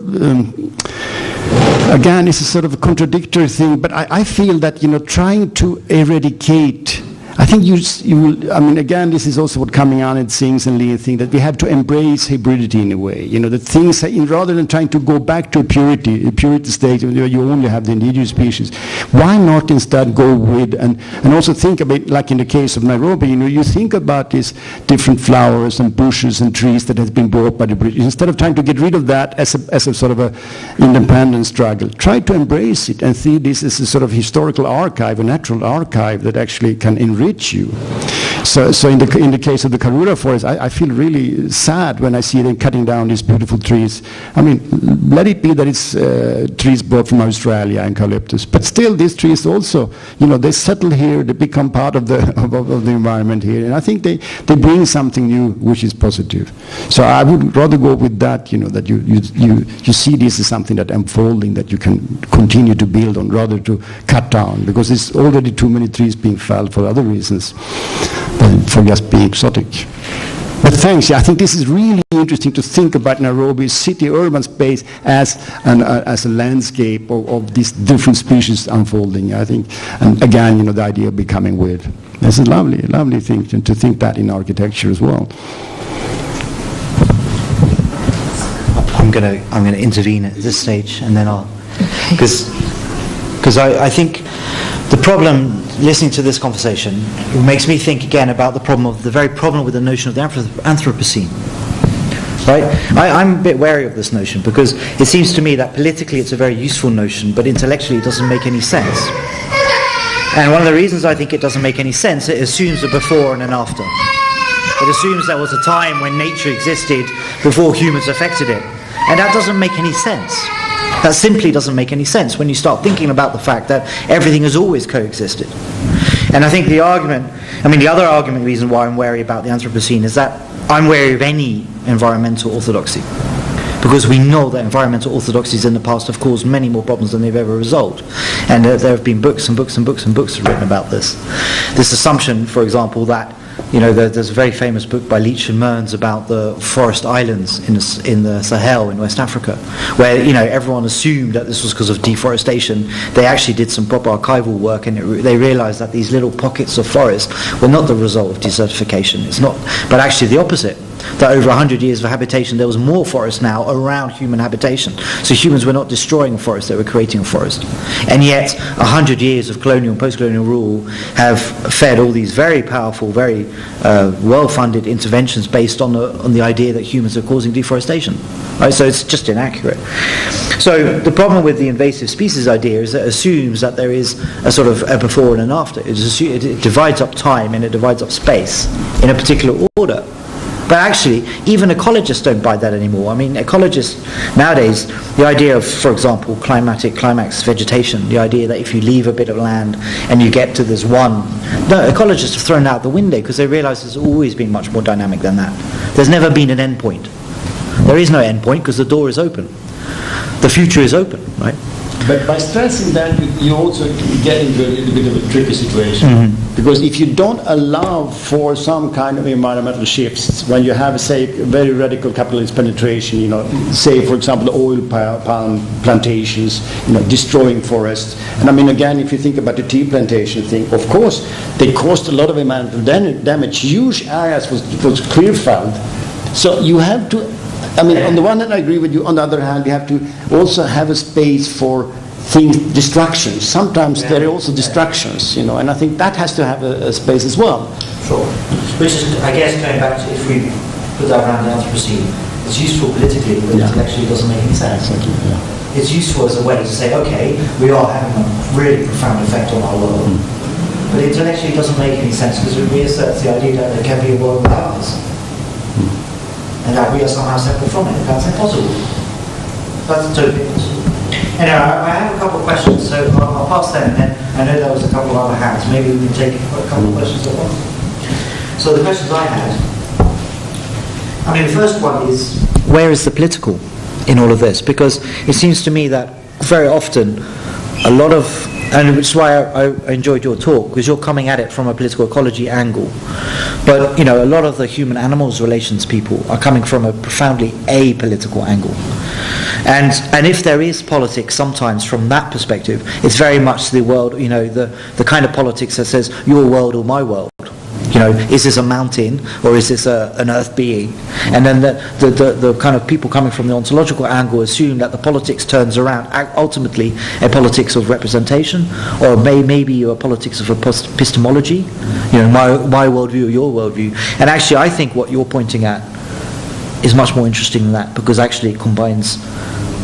again, it's a sort of a contradictory thing, but I feel that, trying to eradicate, I think you will, again, this is also what coming on and sings and Lee think, that we have to embrace hybridity in a way. The things, rather than trying to go back to a purity state, you only have the indigenous species. Why not instead go with, and also think about, like in the case of Nairobi, you think about these different flowers and bushes and trees that has been brought by the British. Instead of trying to get rid of that as a sort of a independent struggle, try to embrace it and see this as a sort of historical archive, a natural archive that actually can enrich you. So in the case of the Karura forest, I feel really sad when I see them cutting down these beautiful trees. Let it be that it's trees brought from Australia and eucalyptus, but still these trees also, they settle here, they become part of the environment here, and I think they bring something new which is positive. So I would rather go with that, that you see this as something that unfolding, that you can continue to build on, rather to cut down, because there's already too many trees being felled for other reasons than for just being exotic. But thanks, I think this is really interesting to think about Nairobi's city-urban space as a landscape of these different species unfolding, I think. And again, the idea of becoming weird. It's a lovely thing to think that in architecture as well. I'm gonna intervene at this stage, and then because I think the problem, listening to this conversation, it makes me think again about the very problem with the notion of the Anthropocene. Right? I'm a bit wary of this notion, because it seems to me that politically it's a very useful notion, but intellectually it doesn't make any sense. And one of the reasons I think it doesn't make any sense, it assumes a before and an after. It assumes there was a time when nature existed before humans affected it. And that doesn't make any sense. That simply doesn't make any sense when you start thinking about the fact that everything has always coexisted. And I think the other argument reason why I'm wary about the Anthropocene is that I'm wary of any environmental orthodoxy. Because we know that environmental orthodoxies in the past have caused many more problems than they've ever resolved. And there have been books and books and books and books written about this. This assumption, for example, that there's a very famous book by Leach and Mearns about the forest islands in the Sahel in West Africa, where everyone assumed that this was because of deforestation. They actually did some proper archival work, and they realized that these little pockets of forest were not the result of desertification. It's not, but actually the opposite. That over 100 years of habitation, there was more forest now around human habitation. So humans were not destroying a forest, they were creating a forest. And yet, 100 years of colonial and post-colonial rule have fed all these very powerful, very well-funded interventions based on the idea that humans are causing deforestation. Right? So it's just inaccurate. So the problem with the invasive species idea is that it assumes that there is a sort of a before and an after. It divides up time and it divides up space in a particular order. But actually, even ecologists don't buy that anymore. I mean, ecologists nowadays, the idea of, for example, climax vegetation, the idea that if you leave a bit of land and you get to this one, no, ecologists have thrown out the window because they realize there's always been much more dynamic than that. There's never been an end point. There is no end point because the door is open. The future is open, right? But by stressing that, you also get into a little bit of a tricky situation. Because if you don't allow for some kind of environmental shifts, when you have, say, very radical capitalist penetration, say, for example, oil palm plantations, destroying forests. And I mean, again, if you think about the tea plantation thing, of course, they caused a lot of environmental damage. Huge areas was clear felled. So you have to, I mean, on the one hand, I agree with you. On the other hand, you have to also have a space for distractions. Sometimes there are also distractions, and I think that has to have a space as well. Sure. Which is, I guess, going back to, if we put that around the Anthropocene, it's useful politically, but intellectually it doesn't make any sense. Exactly, yeah. It's useful as a way to say, okay, we are having a really profound effect on our world. But intellectually it doesn't make any sense because it reasserts the idea that there can be a world without us. And that we are somehow separate from it. That's impossible. That's totally impossible. Anyway, I have a couple of questions, so I'll pass them, and then I know there was a couple of other hands. Maybe we can take a couple of questions at once. So the questions I had, the first one is, where is the political in all of this? Because it seems to me that very often a lot of, and which is why I enjoyed your talk, because you're coming at it from a political ecology angle. But, a lot of the human-animals relations people are coming from a profoundly apolitical angle. And if there is politics sometimes from that perspective, it's very much the world, the kind of politics that says your world or my world. Is this a mountain or is this an earth being? And then the kind of people coming from the ontological angle assume that the politics turns around ultimately a politics of representation, or maybe a politics of epistemology, my worldview or your worldview. And actually I think what you're pointing at is much more interesting than that, because actually it combines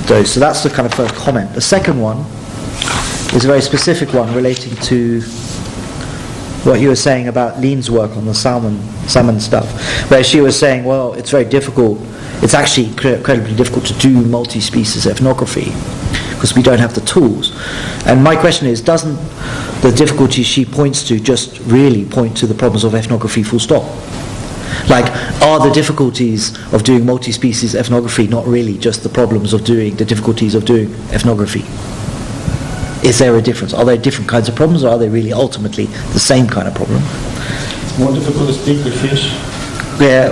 those. So that's the kind of first comment. The second one is a very specific one relating to what you were saying about Lean's work on the salmon stuff, where she was saying, well, it's very difficult, it's actually incredibly difficult to do multi-species ethnography because we don't have the tools. And my question is, doesn't the difficulty she points to just really point to the problems of ethnography full stop? Like, are the difficulties of doing multi-species ethnography not really just the problems of the difficulties of doing ethnography? Is there a difference? Are there different kinds of problems, or are they really ultimately the same kind of problem? It's more difficult to speak to fish. Yeah,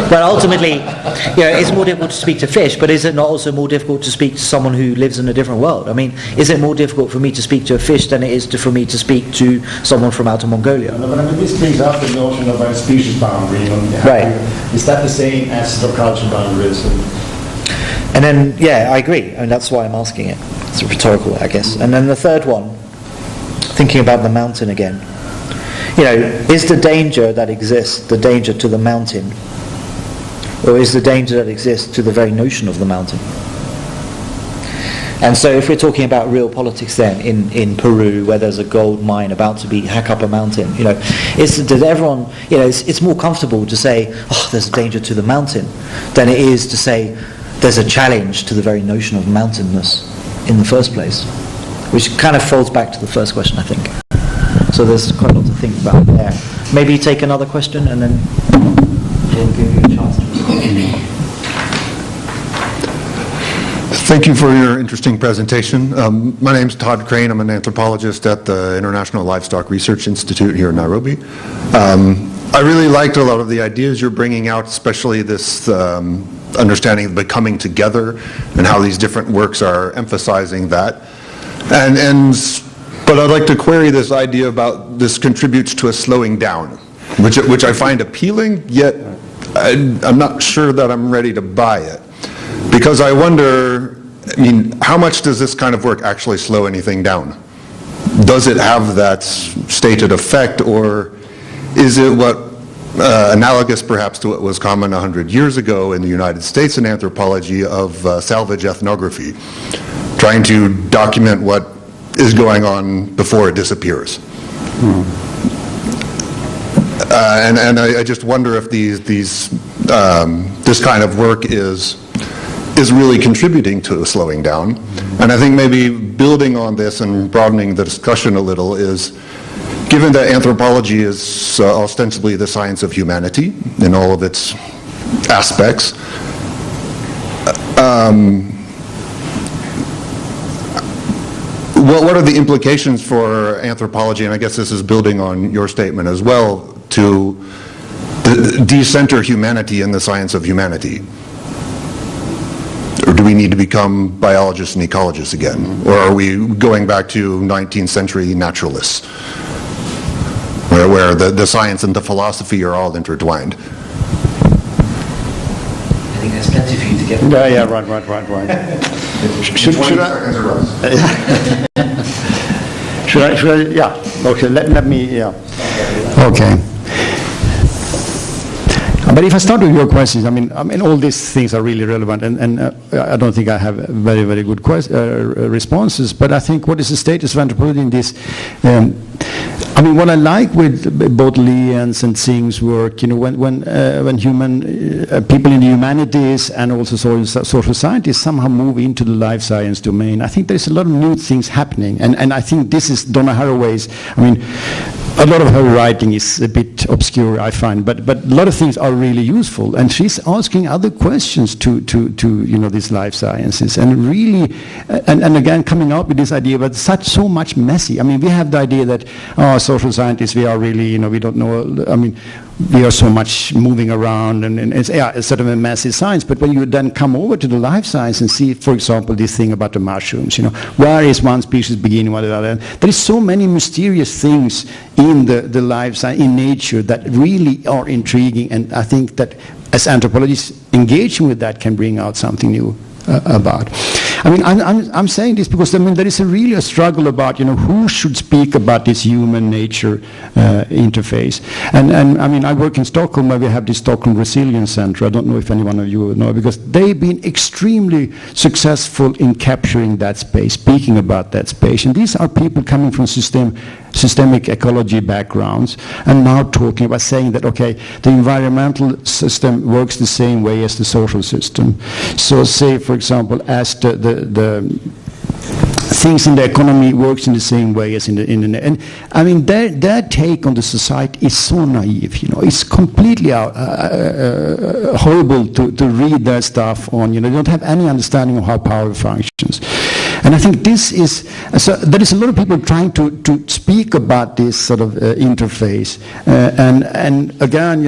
but ultimately, it's more difficult to speak to fish, but is it not also more difficult to speak to someone who lives in a different world? I mean, is it more difficult for me to speak to a fish than it is for me to speak to someone from Outer Mongolia? No, but this brings up the notion of a species boundary. Right. Is that the same as the cultural boundaries? And then, I agree. That's why I'm asking it. It's rhetorical, I guess. And then the third one, thinking about the mountain again. Is the danger that exists the danger to the mountain, or is the danger that exists to the very notion of the mountain? And so if we're talking about real politics then in Peru, where there's a gold mine about to be hack up a mountain, does everyone, it's more comfortable to say, oh, there's a danger to the mountain, than it is to say there's a challenge to the very notion of mountainness in the first place, which kind of folds back to the first question, I think. So there's quite a lot to think about there. Maybe take another question and then we'll give you a chance to respond. Thank you for your interesting presentation. My name is Todd Crane. I'm an anthropologist at the International Livestock Research Institute here in Nairobi. I really liked a lot of the ideas you're bringing out, especially this understanding of the coming together and how these different works are emphasizing that. But I'd like to query this idea about this contributes to a slowing down, which I find appealing, yet I'm not sure that I'm ready to buy it. Because I wonder, I mean, how much does this kind of work actually slow anything down? Does it have that stated effect, or is it what analogous perhaps to what was common 100 years ago in the United States in anthropology of salvage ethnography, trying to document what is going on before it disappears? And I just wonder if this kind of work is really contributing to a slowing down. And I think maybe building on this and broadening the discussion a little is, given that anthropology is ostensibly the science of humanity in all of its aspects, what are the implications for anthropology, and I guess this is building on your statement as well, to decenter humanity in the science of humanity? Or do we need to become biologists and ecologists again? Or are we going back to 19th century naturalists, where the science and the philosophy are all intertwined? I think there's plenty for you to get. Yeah, right. Should I? Yeah. Okay. Let me. Yeah. Okay. But if I start with your questions, I mean, all these things are really relevant, and I don't think I have very, very good responses. But I think what is the status of anthropology in this? I mean, what I like with both Lean's and Singh's work, when human people in the humanities and also social scientists somehow move into the life science domain, I think there's a lot of new things happening, and I think this is Donna Haraway's. I mean, a lot of her writing is a bit obscure, I find, but a lot of things are really useful, and she's asking other questions to these life sciences, and really, and again coming up with this idea, but so much messy. I mean, we have the idea that social scientists, we are really, we don't know. I mean, we are so much moving around, and it's sort of a messy science. But when you then come over to the life science and see, for example, this thing about the mushrooms, where is one species beginning, what is the other? There is so many mysterious things in the life science, in nature, that really are intriguing, and I think that as anthropologists engaging with that can bring out something new about. I mean, I'm saying this because, I mean, there is really a struggle about, who should speak about this human nature interface. And I mean, I work in Stockholm, where we have the Stockholm Resilience Center. I don't know if any one of you know, because they've been extremely successful in capturing that space, speaking about that space. And these are people coming from systemic ecology backgrounds, and now talking about saying that, okay, the environmental system works the same way as the social system. So say, for example, as the things in the economy works in the same way as in the and I mean, their take on the society is so naive, it's completely horrible to read their stuff on, they don't have any understanding of how power functions. And I think this is, so there is a lot of people trying to speak about this sort of interface, and again,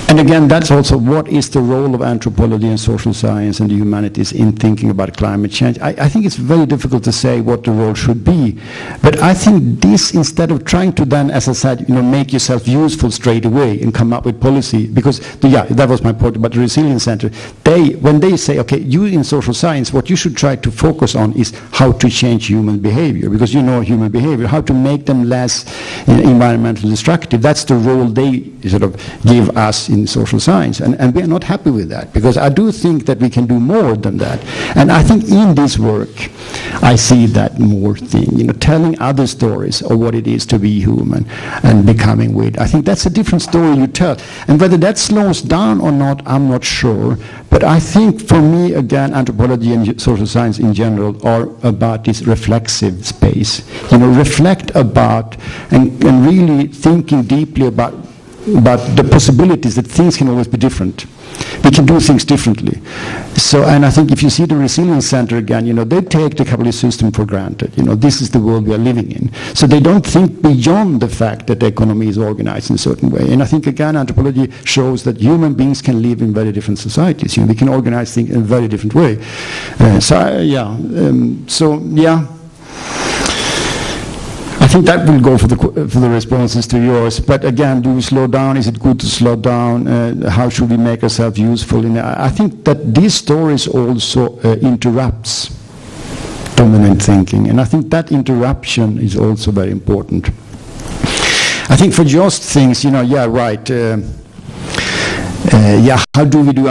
and again, that's also what is the role of anthropology and social science and the humanities in thinking about climate change. I think it's very difficult to say what the role should be. But I think this, instead of trying to then, as I said, make yourself useful straight away and come up with policy, because, that was my point about the Resilience Center. When they say, okay, you in social science, what you should try to focus on is how to change human behavior, because human behavior, how to make them less environmentally destructive. That's the role they sort of give us in social science, and we are not happy with that, because I do think that we can do more than that. And I think in this work I see that more thing, telling other stories of what it is to be human and becoming with. I think that's a different story you tell, and whether that slows down or not, I'm not sure. But I think for me, again, anthropology and social science in general are about this reflexive space, reflect about and really thinking deeply about the possibilities that things can always be different. We can do things differently. So, and I think if you see the Resilience Center again, they take the capitalist system for granted. This is the world we are living in. So they don't think beyond the fact that the economy is organized in a certain way. And I think, again, anthropology shows that human beings can live in very different societies. We can organize things in a very different way. I think that will go for the responses to yours. But again, do we slow down? Is it good to slow down? How should we make ourselves useful? I think that these stories also interrupts dominant thinking, and I think that interruption is also very important. I think for just things, how do we do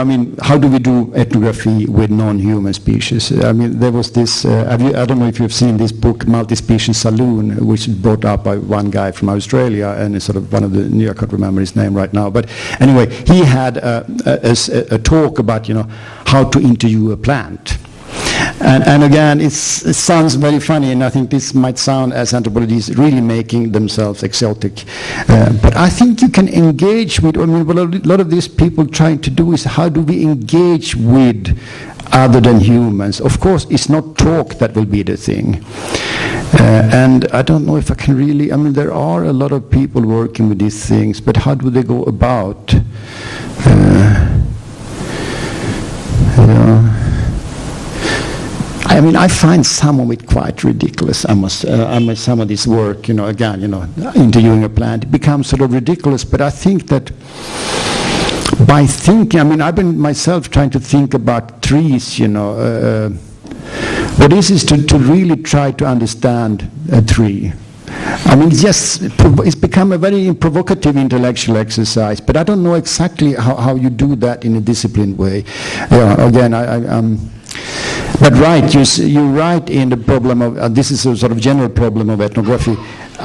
ethnography with non-human species? There was this, I don't know if you've seen this book, Multi-Species Saloon, which is brought up by one guy from Australia, and it's sort of one of the, I can't remember his name right now, but anyway, he had a talk about, how to interview a plant. And again, it sounds very funny, and I think this might sound as anthropologists really making themselves exotic. But I think you can engage with, what a lot of these people trying to do is how do we engage with other than humans? Of course, it's not talk that will be the thing. And I don't know if I can really, there are a lot of people working with these things, but how do they go about? I find some of it quite ridiculous. Some of this work, interviewing a plant, it becomes sort of ridiculous. But I think that by thinking, I've been myself trying to think about trees, what is to really try to understand a tree. It's become a very provocative intellectual exercise, but I don't know exactly how you do that in a disciplined way. But you're right in the problem of, this is a sort of general problem of ethnography.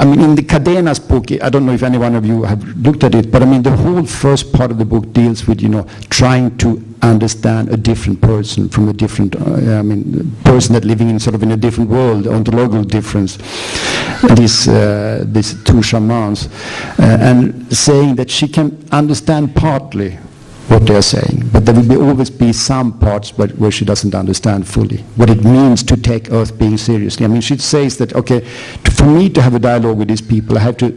In the Cadena's book, I don't know if any one of you have looked at it, but the whole first part of the book deals with, trying to understand a different person from a different, person that living in sort of in a different world, ontological difference. These two shamans, and saying that she can understand partly what they are saying, but there will always be some parts where she doesn't understand fully what it means to take Earth being seriously. She says that, for me to have a dialogue with these people, I have to,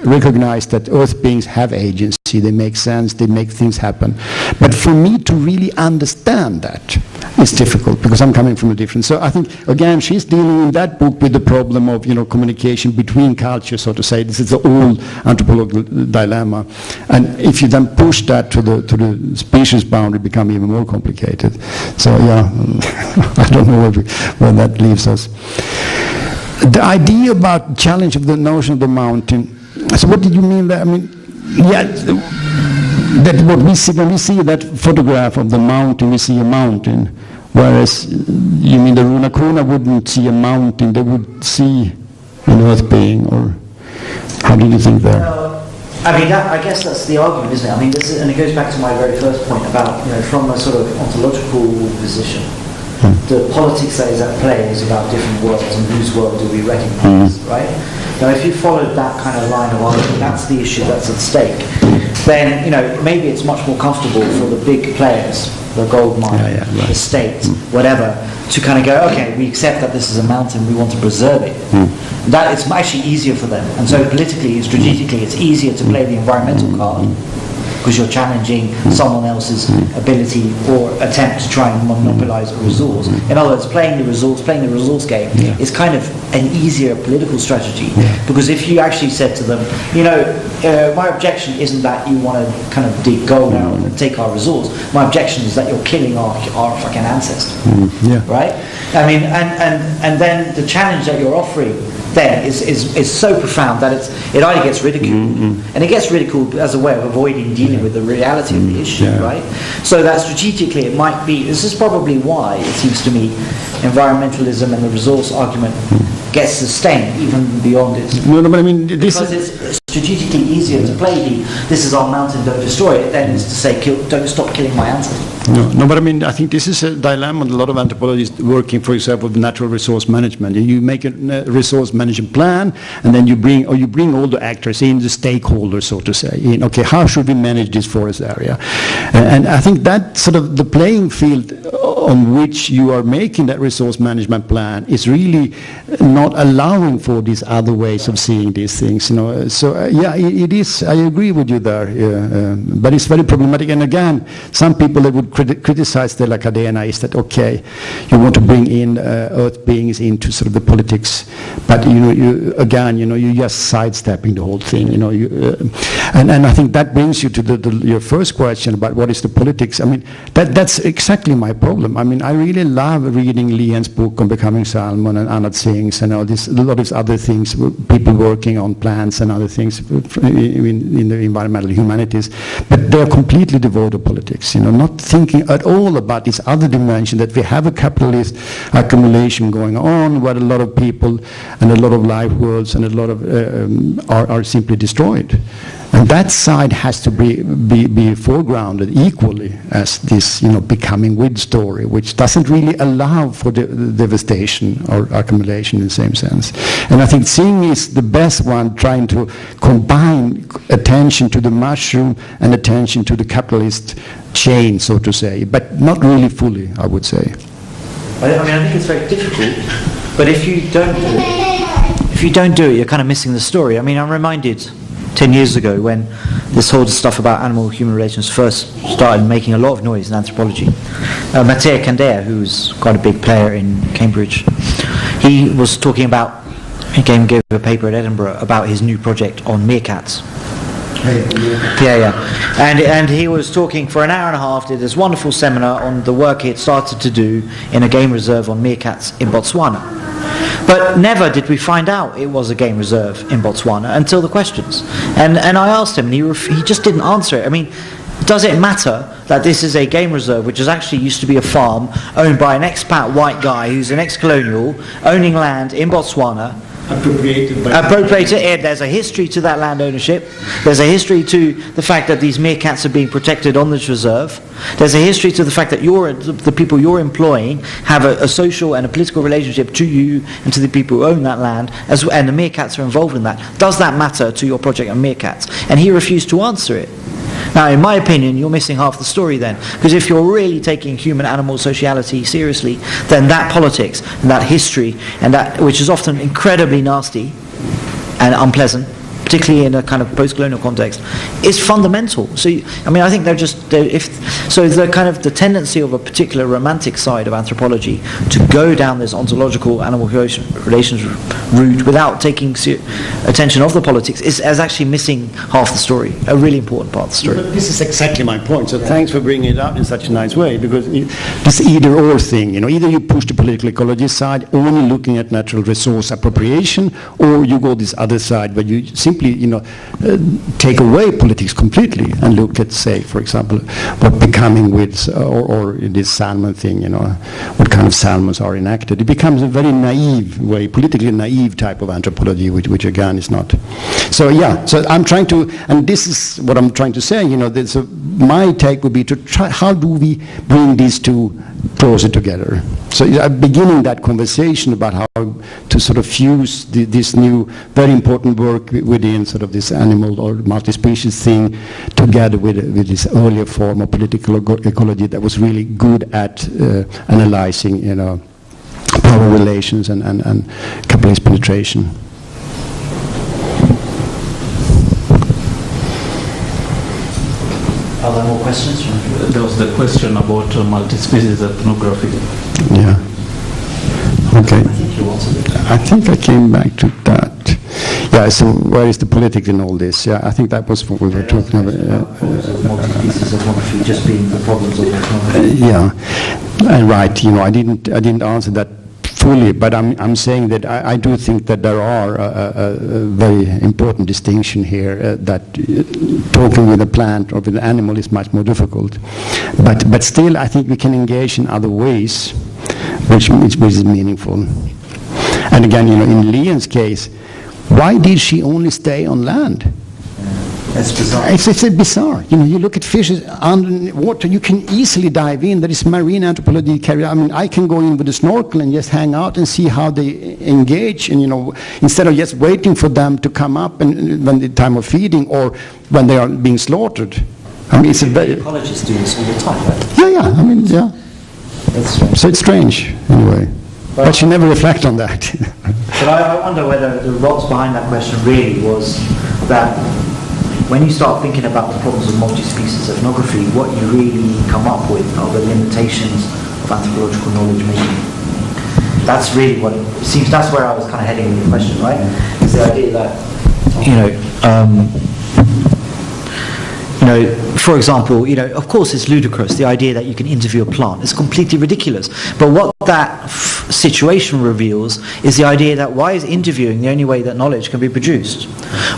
recognize that Earth beings have agency, they make sense, they make things happen. But for me to really understand that is difficult, because I'm coming from a different. So I think, again, she's dealing in that book with the problem of, communication between cultures, so to say. This is the old anthropological dilemma. And if you then push that to the species boundary, become even more complicated. So I don't know where that leaves us. The idea about challenge of the notion of the mountain. So what did you mean there? That what we see when we see that photograph of the mountain, we see a mountain, whereas you mean the Runakuna wouldn't see a mountain, they would see an earth being, or how do you think there? I guess that's the argument, isn't it? And it goes back to my very first point about, from a sort of ontological position, the politics that is at play is about different worlds and whose world do we recognize, right? Now, if you followed that kind of line of argument, that's the issue that's at stake, then, maybe it's much more comfortable for the big players, the gold mine, the state, whatever, to kind of go, okay, we accept that this is a mountain, we want to preserve it. That it's actually easier for them. And so politically, strategically, it's easier to play the environmental card, because you're challenging someone else's ability or attempt to try and monopolize a resource. In other words, playing the resource game is kind of an easier political strategy, because if you actually said to them, my objection isn't that you want to kind of dig gold out and take our resource, my objection is that you're killing our fucking ancestors, right? And then the challenge that you're offering then is so profound that it either gets ridiculed, and it gets ridiculed as a way of avoiding dealing with the reality of the issue, right? So that strategically it might be, this is probably why it seems to me environmentalism and the resource argument gets sustained even beyond it. No, but this because it's strategically easier to play this is our mountain, don't destroy it, than is to say, don't stop killing my ancestors. No, but I mean, I think this is a dilemma. A lot of anthropologists working, for example, with natural resource management. You make a resource management plan, and then you bring all the actors in, the stakeholders, so to say, in, okay, how should we manage this forest area? And I think that sort of the playing field on which you are making that resource management plan is really not allowing for these other ways of seeing these things, you know. So yeah, it is, I agree with you there, but it's very problematic. And again, some people that would criticize the Lacadena is that, okay, you want to bring in earth beings into sort of the politics, but you're just sidestepping the whole thing, you know. And I think that brings you to your first question about what is the politics. I mean, that's exactly my problem. I mean, I really love reading Lian's book on becoming salmon and Anat Singh's and all this, a lot of these other things, people working on plants and other things in the environmental humanities, but they're completely devoid of politics, you know, not thinking at all about this other dimension that we have a capitalist accumulation going on where a lot of people and a lot of life worlds and a lot of are simply destroyed. And that side has to be foregrounded equally as this, you know, becoming with story, which doesn't really allow for the devastation or accumulation in the same sense. And I think Singh is the best one trying to combine attention to the mushroom and attention to the capitalist chain, so to say, but not really fully, I would say. I think it's very difficult, but if you don't do it, you're kind of missing the story. I mean, I'm reminded 10 years ago when this whole stuff about animal-human relations first started making a lot of noise in anthropology. Matteo Candea, who's quite a big player in Cambridge, he was talking about, he gave a paper at Edinburgh about his new project on meerkats. Yeah. And he was talking for an hour and a half, did this wonderful seminar on the work he had started to do in a game reserve on meerkats in Botswana. But never did we find out it was a game reserve in Botswana until the questions. And I asked him, and he just didn't answer it. I mean, does it matter that this is a game reserve which is actually used to be a farm owned by an expat white guy who's an ex-colonial owning land in Botswana? Appropriated. There's a history to that land ownership. There's a history to the fact that these meerkats are being protected on this reserve. There's a history to the fact that the people you're employing have a social and a political relationship to you and to the people who own that land, and the meerkats are involved in that. Does that matter to your project on meerkats? And he refused to answer it. Now, in my opinion, you're missing half the story then, because if you're really taking human-animal sociality seriously, then that politics and that history, and that, which is often incredibly nasty and unpleasant, particularly in a kind of post-colonial context, is fundamental. So, I think the tendency of a particular romantic side of anthropology to go down this ontological animal relations route without taking attention of the politics is actually missing half the story, a really important part of the story. But this is exactly my point. So thanks for bringing it out in such a nice way, because this either-or thing, you know, either you push the political ecology side, only looking at natural resource appropriation, or you go this other side where you simply, take away politics completely and look at, say, for example, what becoming with, or this salmon thing, you know, what kind of salmons are enacted. It becomes a very naive way, politically naive type of anthropology, which again is not. So yeah, so I'm trying to, and this is what I'm trying to say, you know, my take would be to try, how do we bring these two closer together? So beginning that conversation about how to sort of fuse this new, very important work within sort of this animal or multi-species thing together with this earlier form of political ecology that was really good at analyzing, you know, power relations and capitalist penetration. Are there more questions? There was the question about multi-species ethnography. Yeah. Okay. I think you answered it. I think I came back to that. Yeah, so where is the politics in all this? Yeah, I think that was what we were talking about. Multi-species ethnography just being the problems of ethnography. Yeah, right. You know, I didn't answer that fully, but I'm saying that I do think that there are a very important distinction here, that talking with a plant or with an animal is much more difficult. But still, I think we can engage in other ways, which is meaningful. And again, you know, in Lian's case, why did she only stay on land? It's bizarre. It's bizarre. You look at fishes underwater, you can easily dive in. There is marine anthropology carried. I mean, I can go in with a snorkel and just hang out and see how they engage, and instead of just waiting for them to come up and when the time of feeding or when they are being slaughtered. I mean, it's a very... Ecologists do this all the time, right? Yeah, I mean, yeah. That's strange. So it's strange, anyway. But you never reflect on that. But I wonder whether the rocks behind that question really was that when you start thinking about the problems of multi-species ethnography, what you really come up with are the limitations of anthropological knowledge making. That's really what it seems, that's where I was kind of heading with the question, right? Is the idea that, for example, of course it's ludicrous, the idea that you can interview a plant. It's completely ridiculous. But what that situation reveals is the idea that why is interviewing the only way that knowledge can be produced?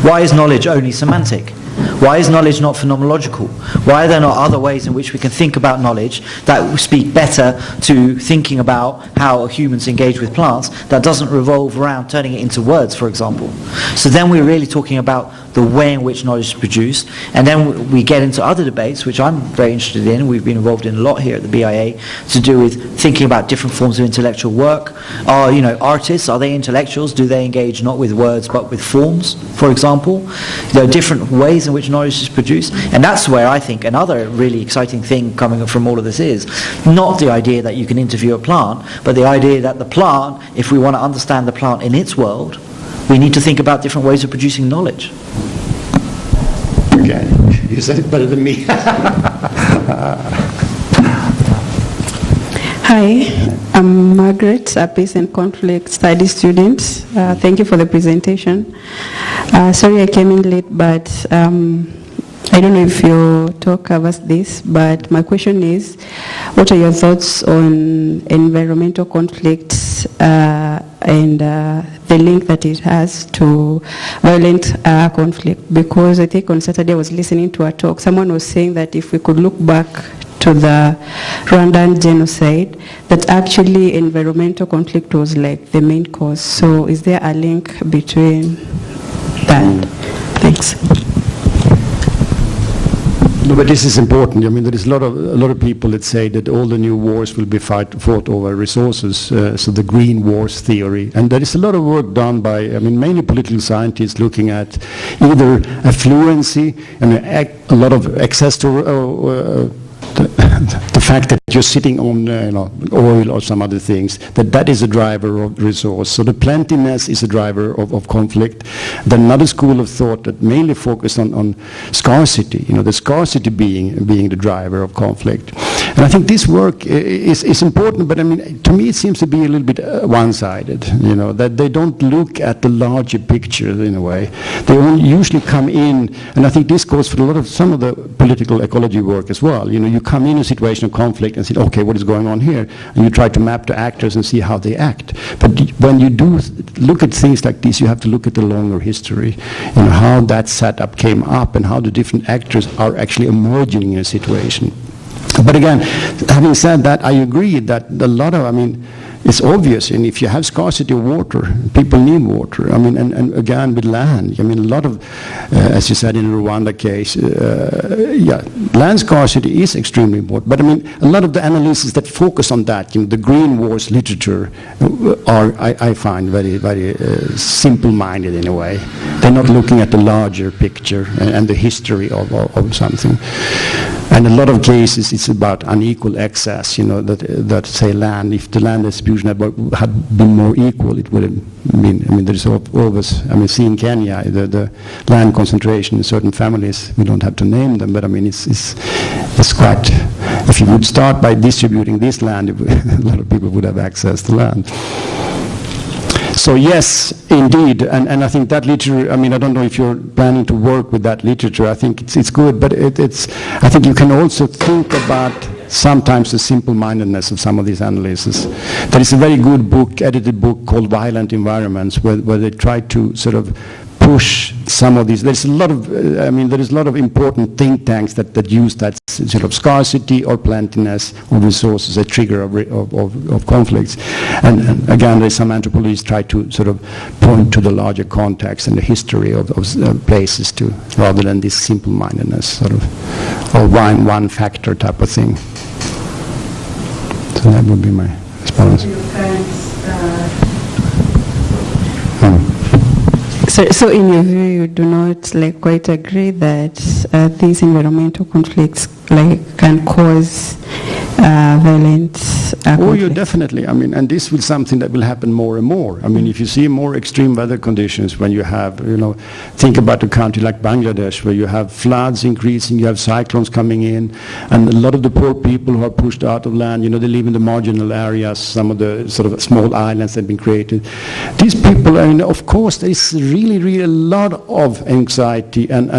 Why is knowledge only semantic? Why is knowledge not phenomenological? Why are there not other ways in which we can think about knowledge that speak better to thinking about how humans engage with plants that doesn't revolve around turning it into words, for example? So then we're really talking about the way in which knowledge is produced, and then we get into other debates, which I'm very interested in, we've been involved in a lot here at the BIA, to do with thinking about different forms of intellectual work. Artists, are they intellectuals? Do they engage not with words but with forms, for example? There are different ways in which knowledge is produced, and that's where I think another really exciting thing coming from all of this is not the idea that you can interview a plant, but the idea that the plant, if we want to understand the plant in its world, we need to think about different ways of producing knowledge. Okay, you said it better than me. Hi, I'm Margaret, a peace and conflict studies student. Thank you for the presentation. Sorry I came in late, but I don't know if your talk covers this, but my question is, what are your thoughts on environmental conflicts and the link that it has to violent conflict? Because I think on Saturday I was listening to a talk, someone was saying that if we could look back to the Rwandan genocide, that actually environmental conflict was like the main cause. So is there a link between that? Thanks. No, but this is important. I mean, there is a lot of people that say that all the new wars will be fought over resources, so the green wars theory. And there is a lot of work done by, mainly political scientists looking at either affluency, a lot of access to the fact that you're sitting on oil or some other things, that is a driver of resource. So the plentiness is a driver of conflict. Then another school of thought that mainly focused on scarcity, the scarcity being the driver of conflict. And I think this work is important, but to me it seems to be a little bit one-sided, that they don't look at the larger picture in a way. They only usually come in, and I think this goes for some of the political ecology work as well. You come in a situation of conflict and say, okay, what is going on here? And you try to map the actors and see how they act. But when you do look at things like this, you have to look at the longer history, how that setup came up and how the different actors are actually emerging in a situation. But again, having said that, I agree that a lot of, it's obvious, and if you have scarcity of water, people need water. And again with land, a lot of, as you said in the Rwanda case, land scarcity is extremely important. But a lot of the analyses that focus on that, the green wars literature, are I find very, very simple-minded in a way. They're not looking at the larger picture and the history of something. And a lot of cases, it's about unequal access, that say land, if the land distribution had been more equal, it would have been, there's always, see in Kenya, the land concentration in certain families, we don't have to name them, but it's quite, if you would start by distributing this land, a lot of people would have access to land. So yes, indeed, and I think that literature, I don't know if you're planning to work with that literature, I think it's good, but I think you can also think about sometimes the simple-mindedness of some of these analyses. There is a very good book, edited book called Violent Environments, where they try to sort of push some of these. There's a lot of, there is a lot of important think tanks that use that sort of scarcity or plentiness of resources as a trigger of conflicts. And again, there's some anthropologists try to sort of point to the larger context and the history of places too, rather than this simple-mindedness sort of, or one factor type of thing. So that would be my response. So in your view, you do not quite agree that these environmental conflicts can cause violent conflict? Oh, yeah, definitely. And this will something that will happen more and more. If you see more extreme weather conditions, when you have, think about a country like Bangladesh, where you have floods increasing, you have cyclones coming in, and a lot of the poor people who are pushed out of land, they live in the marginal areas, some of the sort of small islands that have been created. These people, of course, there is really a lot of anxiety, and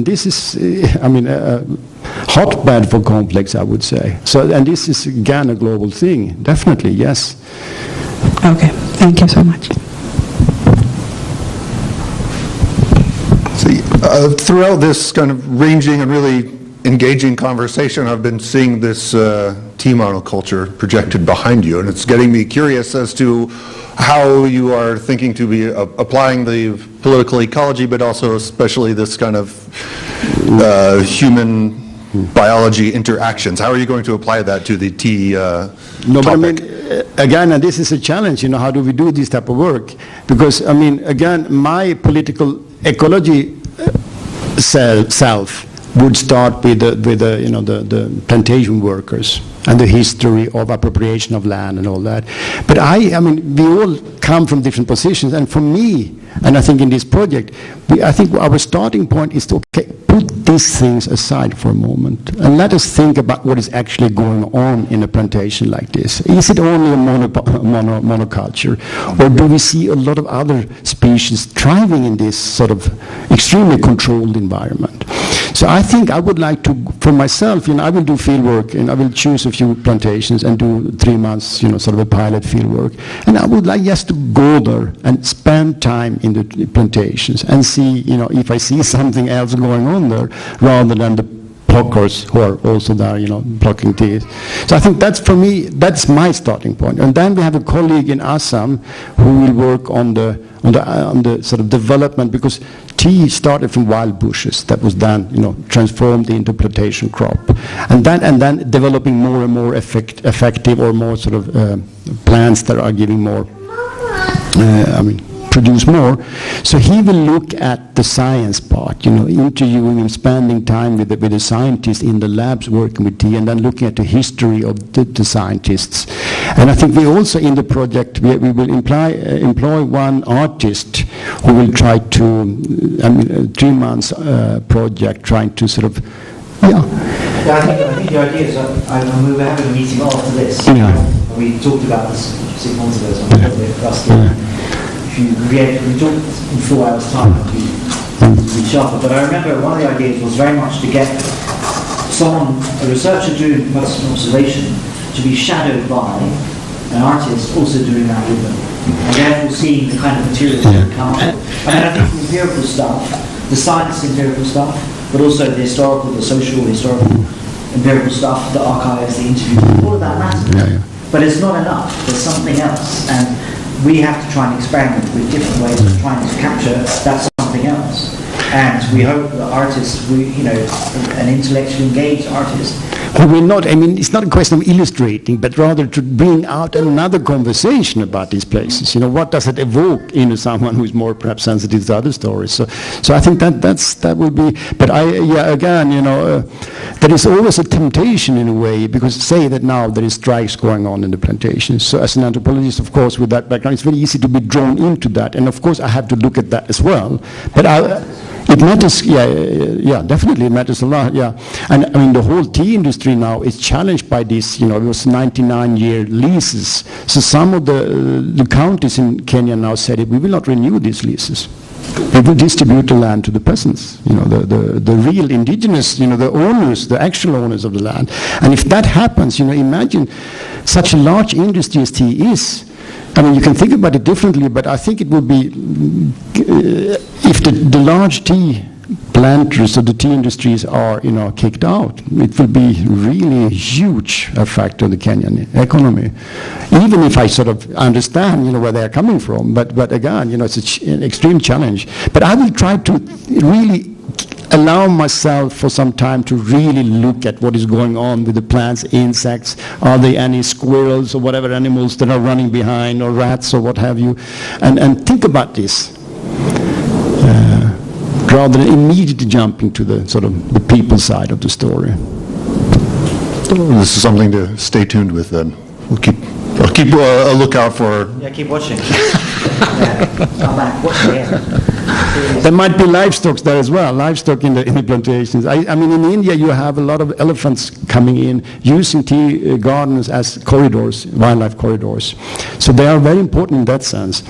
this is, a hotbed for conflicts, I would say. So, and this is again a global thing, definitely, yes. Okay, thank you so much. See, throughout this kind of ranging and really engaging conversation, I've been seeing this tea monoculture projected behind you, and it's getting me curious as to how you are thinking to be applying the political ecology, but also especially this kind of human biology interactions. How are you going to apply that to the tea No, topic? but again, and this is a challenge, how do we do this type of work? Because, again, my political ecology self would start with the plantation workers and the history of appropriation of land and all that. But we all come from different positions, and for me, and I think in this project, I think our starting point is to put these things aside for a moment and let us think about what is actually going on in a plantation like this. Is it only a monoculture, or do we see a lot of other species thriving in this sort of extremely controlled environment? So I think I would like to, for myself, I will do field work, and I will choose a few plantations and do 3 months, sort of a pilot field work. And I would like just to go there and spend time in the plantations and see, if I see something else going on there, rather than the pluckers who are also there, plucking tea. So I think that's, for me, that's my starting point. And then we have a colleague in Assam who will work on the sort of development, because tea started from wild bushes that was then, transformed into plantation crop, and then developing more and more effective or more sort of plants that are giving more, produce more. So he will look at the science part, interviewing and spending time with the scientists in the labs working with tea, and then looking at the history of the scientists. And I think we also, in the project, we will employ one artist who will try to, 3 months project, trying to sort of, Yeah, I think the idea is, we were having a meeting after this. Yeah. We talked about this 6 months ago, so I'm a little bit rusty. We talked in 4 hours' time, we sharper. But I remember one of the ideas was very much to get someone, a researcher doing personal observation, to be shadowed by an artist also doing that with them, and therefore seeing the kind of materials that come up. I think the empirical stuff, the science empirical stuff, but also the historical, the social, historical, empirical stuff, the archives, the interviews, all of that matters. But it's not enough. There's something else, and we have to try and experiment with different ways of trying to capture that something else. And we hope that artists, an intellectually engaged artist. Well, we're not, it's not a question of illustrating, but rather to bring out another conversation about these places. What does it evoke in someone who is more perhaps sensitive to other stories? So I think that will be, but there is always a temptation in a way, because say that now there is strikes going on in the plantations. So as an anthropologist, of course, with that background, it's very easy to be drawn into that. And of course, I have to look at that as well. But it matters, definitely it matters a lot, And the whole tea industry now is challenged by this, it was 99-year leases. So some of the counties in Kenya now said we will not renew these leases. We will distribute the land to the peasants, the real indigenous, the owners, the actual owners of the land. And if that happens, imagine such a large industry as tea is. I mean, you can think about it differently, but I think it would be, if the large tea planters or the tea industries are, kicked out, it will be really a huge effect on the Kenyan economy. Even if I sort of understand, where they're coming from, but again, it's an extreme challenge. But I will try to really allow myself for some time to really look at what is going on with the plants, insects. Are there any squirrels or whatever animals that are running behind, or rats or what have you, and think about this. Rather than immediately jumping to the sort of the people side of the story. This is something to stay tuned with then. I'll keep a lookout for. Yeah, keep watching. I'm back. Watch There might be livestock there as well, livestock in the plantations. I mean, in India you have a lot of elephants coming in, using tea gardens as corridors, wildlife corridors. So they are very important in that sense.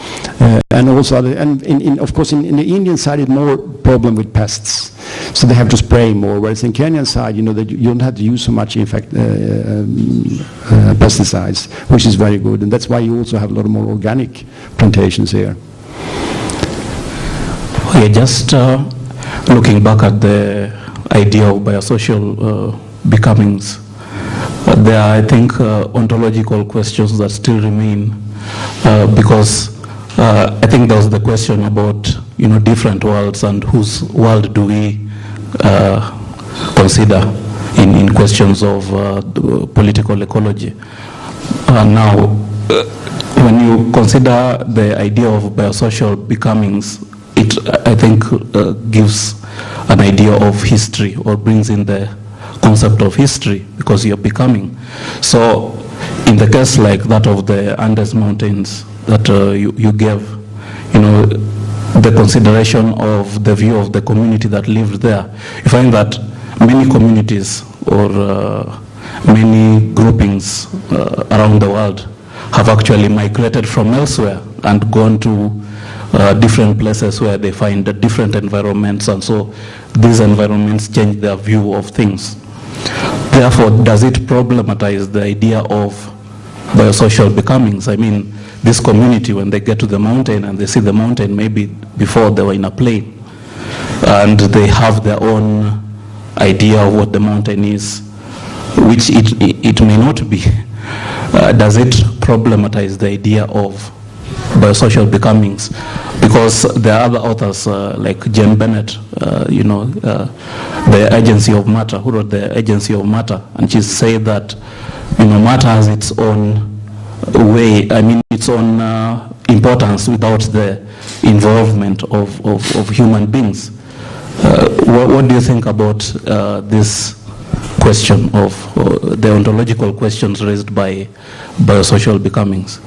And also, of course, in the Indian side, it's more problem with pests. So they have to spray more, whereas in Kenyan side, you don't have to use so much, in fact, pesticides, which is very good. And that's why you also have a lot of more organic plantations here. Okay, just looking back at the idea of biosocial becomings, there are, I think, ontological questions that still remain, because I think there was the question about, different worlds, and whose world do we consider in questions of political ecology. Now, when you consider the idea of biosocial becomings, it, I think, gives an idea of history, or brings in the concept of history, because you're becoming. So in the case like that of the Andes Mountains that you gave, the consideration of the view of the community that lived there, you find that many communities or many groupings around the world have actually migrated from elsewhere and gone to different places where they find different environments, and so these environments change their view of things. Therefore, does it problematize the idea of biosocial becomings? I mean, this community, when they get to the mountain and they see the mountain, maybe before they were in a plane, and they have their own idea of what the mountain is, which it may not be. Does it problematize the idea of biosocial becomings? Because there are other authors like Jane Bennett, the Agency of Matter, who wrote the Agency of Matter, and she said that matter has its own way, its own importance without the involvement of human beings. What do you think about this question of the ontological questions raised by biosocial becomings?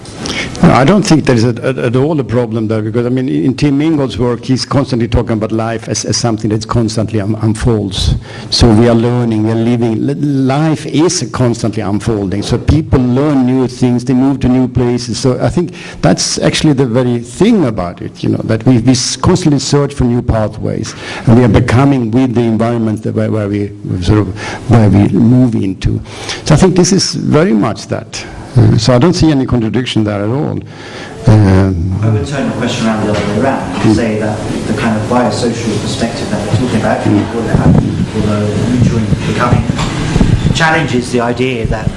No, I don't think there is at all a problem there, because in Tim Ingold's work, he's constantly talking about life as something that constantly unfolds. So we are learning, we are living. Life is constantly unfolding. So people learn new things, they move to new places. So I think that's actually the very thing about it, that we constantly search for new pathways, and we are becoming with the environment where we move into. So I think this is very much that. So I don't see any contradiction there at all. I would turn the question around the other way around and say that the kind of biosocial perspective that we're talking about, mutual becoming, challenges the idea that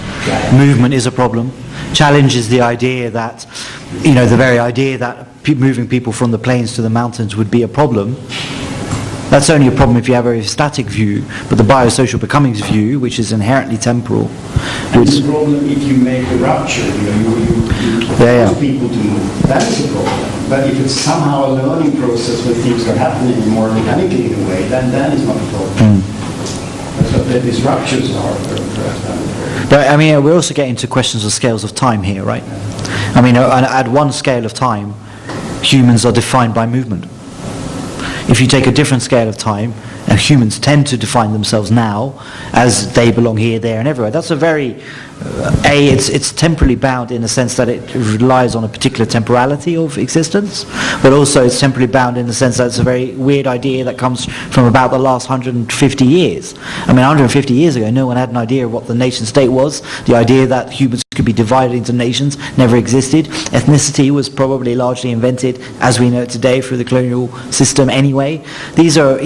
movement is a problem, challenges the idea that, the very idea that moving people from the plains to the mountains would be a problem. That's only a problem if you have a very static view, but the biosocial becomings view, which is inherently temporal. It's a problem if you make a rupture, you force people to move. That is a problem. But if it's somehow a learning process where things are happening more organically in a way, then it's not a problem. But these ruptures are. But we're also getting to questions of scales of time here, right? At one scale of time, humans are defined by movement. If you take a different scale of time, humans tend to define themselves now as they belong here, there, and everywhere. That's a very, it's temporally bound in the sense that it relies on a particular temporality of existence, but also it's temporally bound in the sense that it's a very weird idea that comes from about the last 150 years. 150 years ago, no one had an idea of what the nation state was. The idea that humans could be divided into nations, never existed. Ethnicity was probably largely invented as we know it today through the colonial system anyway. These are,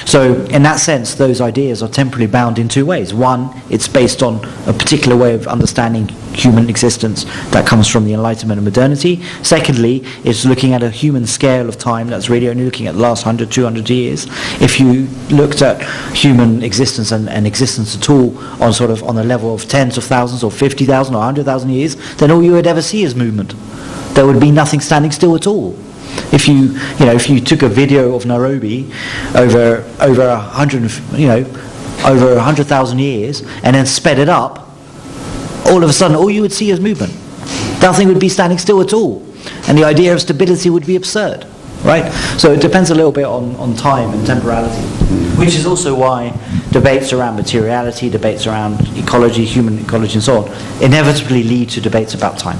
so in that sense, those ideas are temporally bound in two ways. One, it's based on a particular way of understanding human existence that comes from the Enlightenment and modernity. Secondly, it's looking at a human scale of time that's really only looking at the last 100, 200 years. If you looked at human existence and existence at all on the level of tens of thousands or 50,000 or 100,000 years, then all you would ever see is movement. There would be nothing standing still at all. If you took a video of Nairobi over 100,000 years and then sped it up, all of a sudden all you would see is movement. Nothing would be standing still at all. And the idea of stability would be absurd, right? So it depends a little bit on time and temporality, which is also why debates around materiality, debates around ecology, human ecology and so on, inevitably lead to debates about time.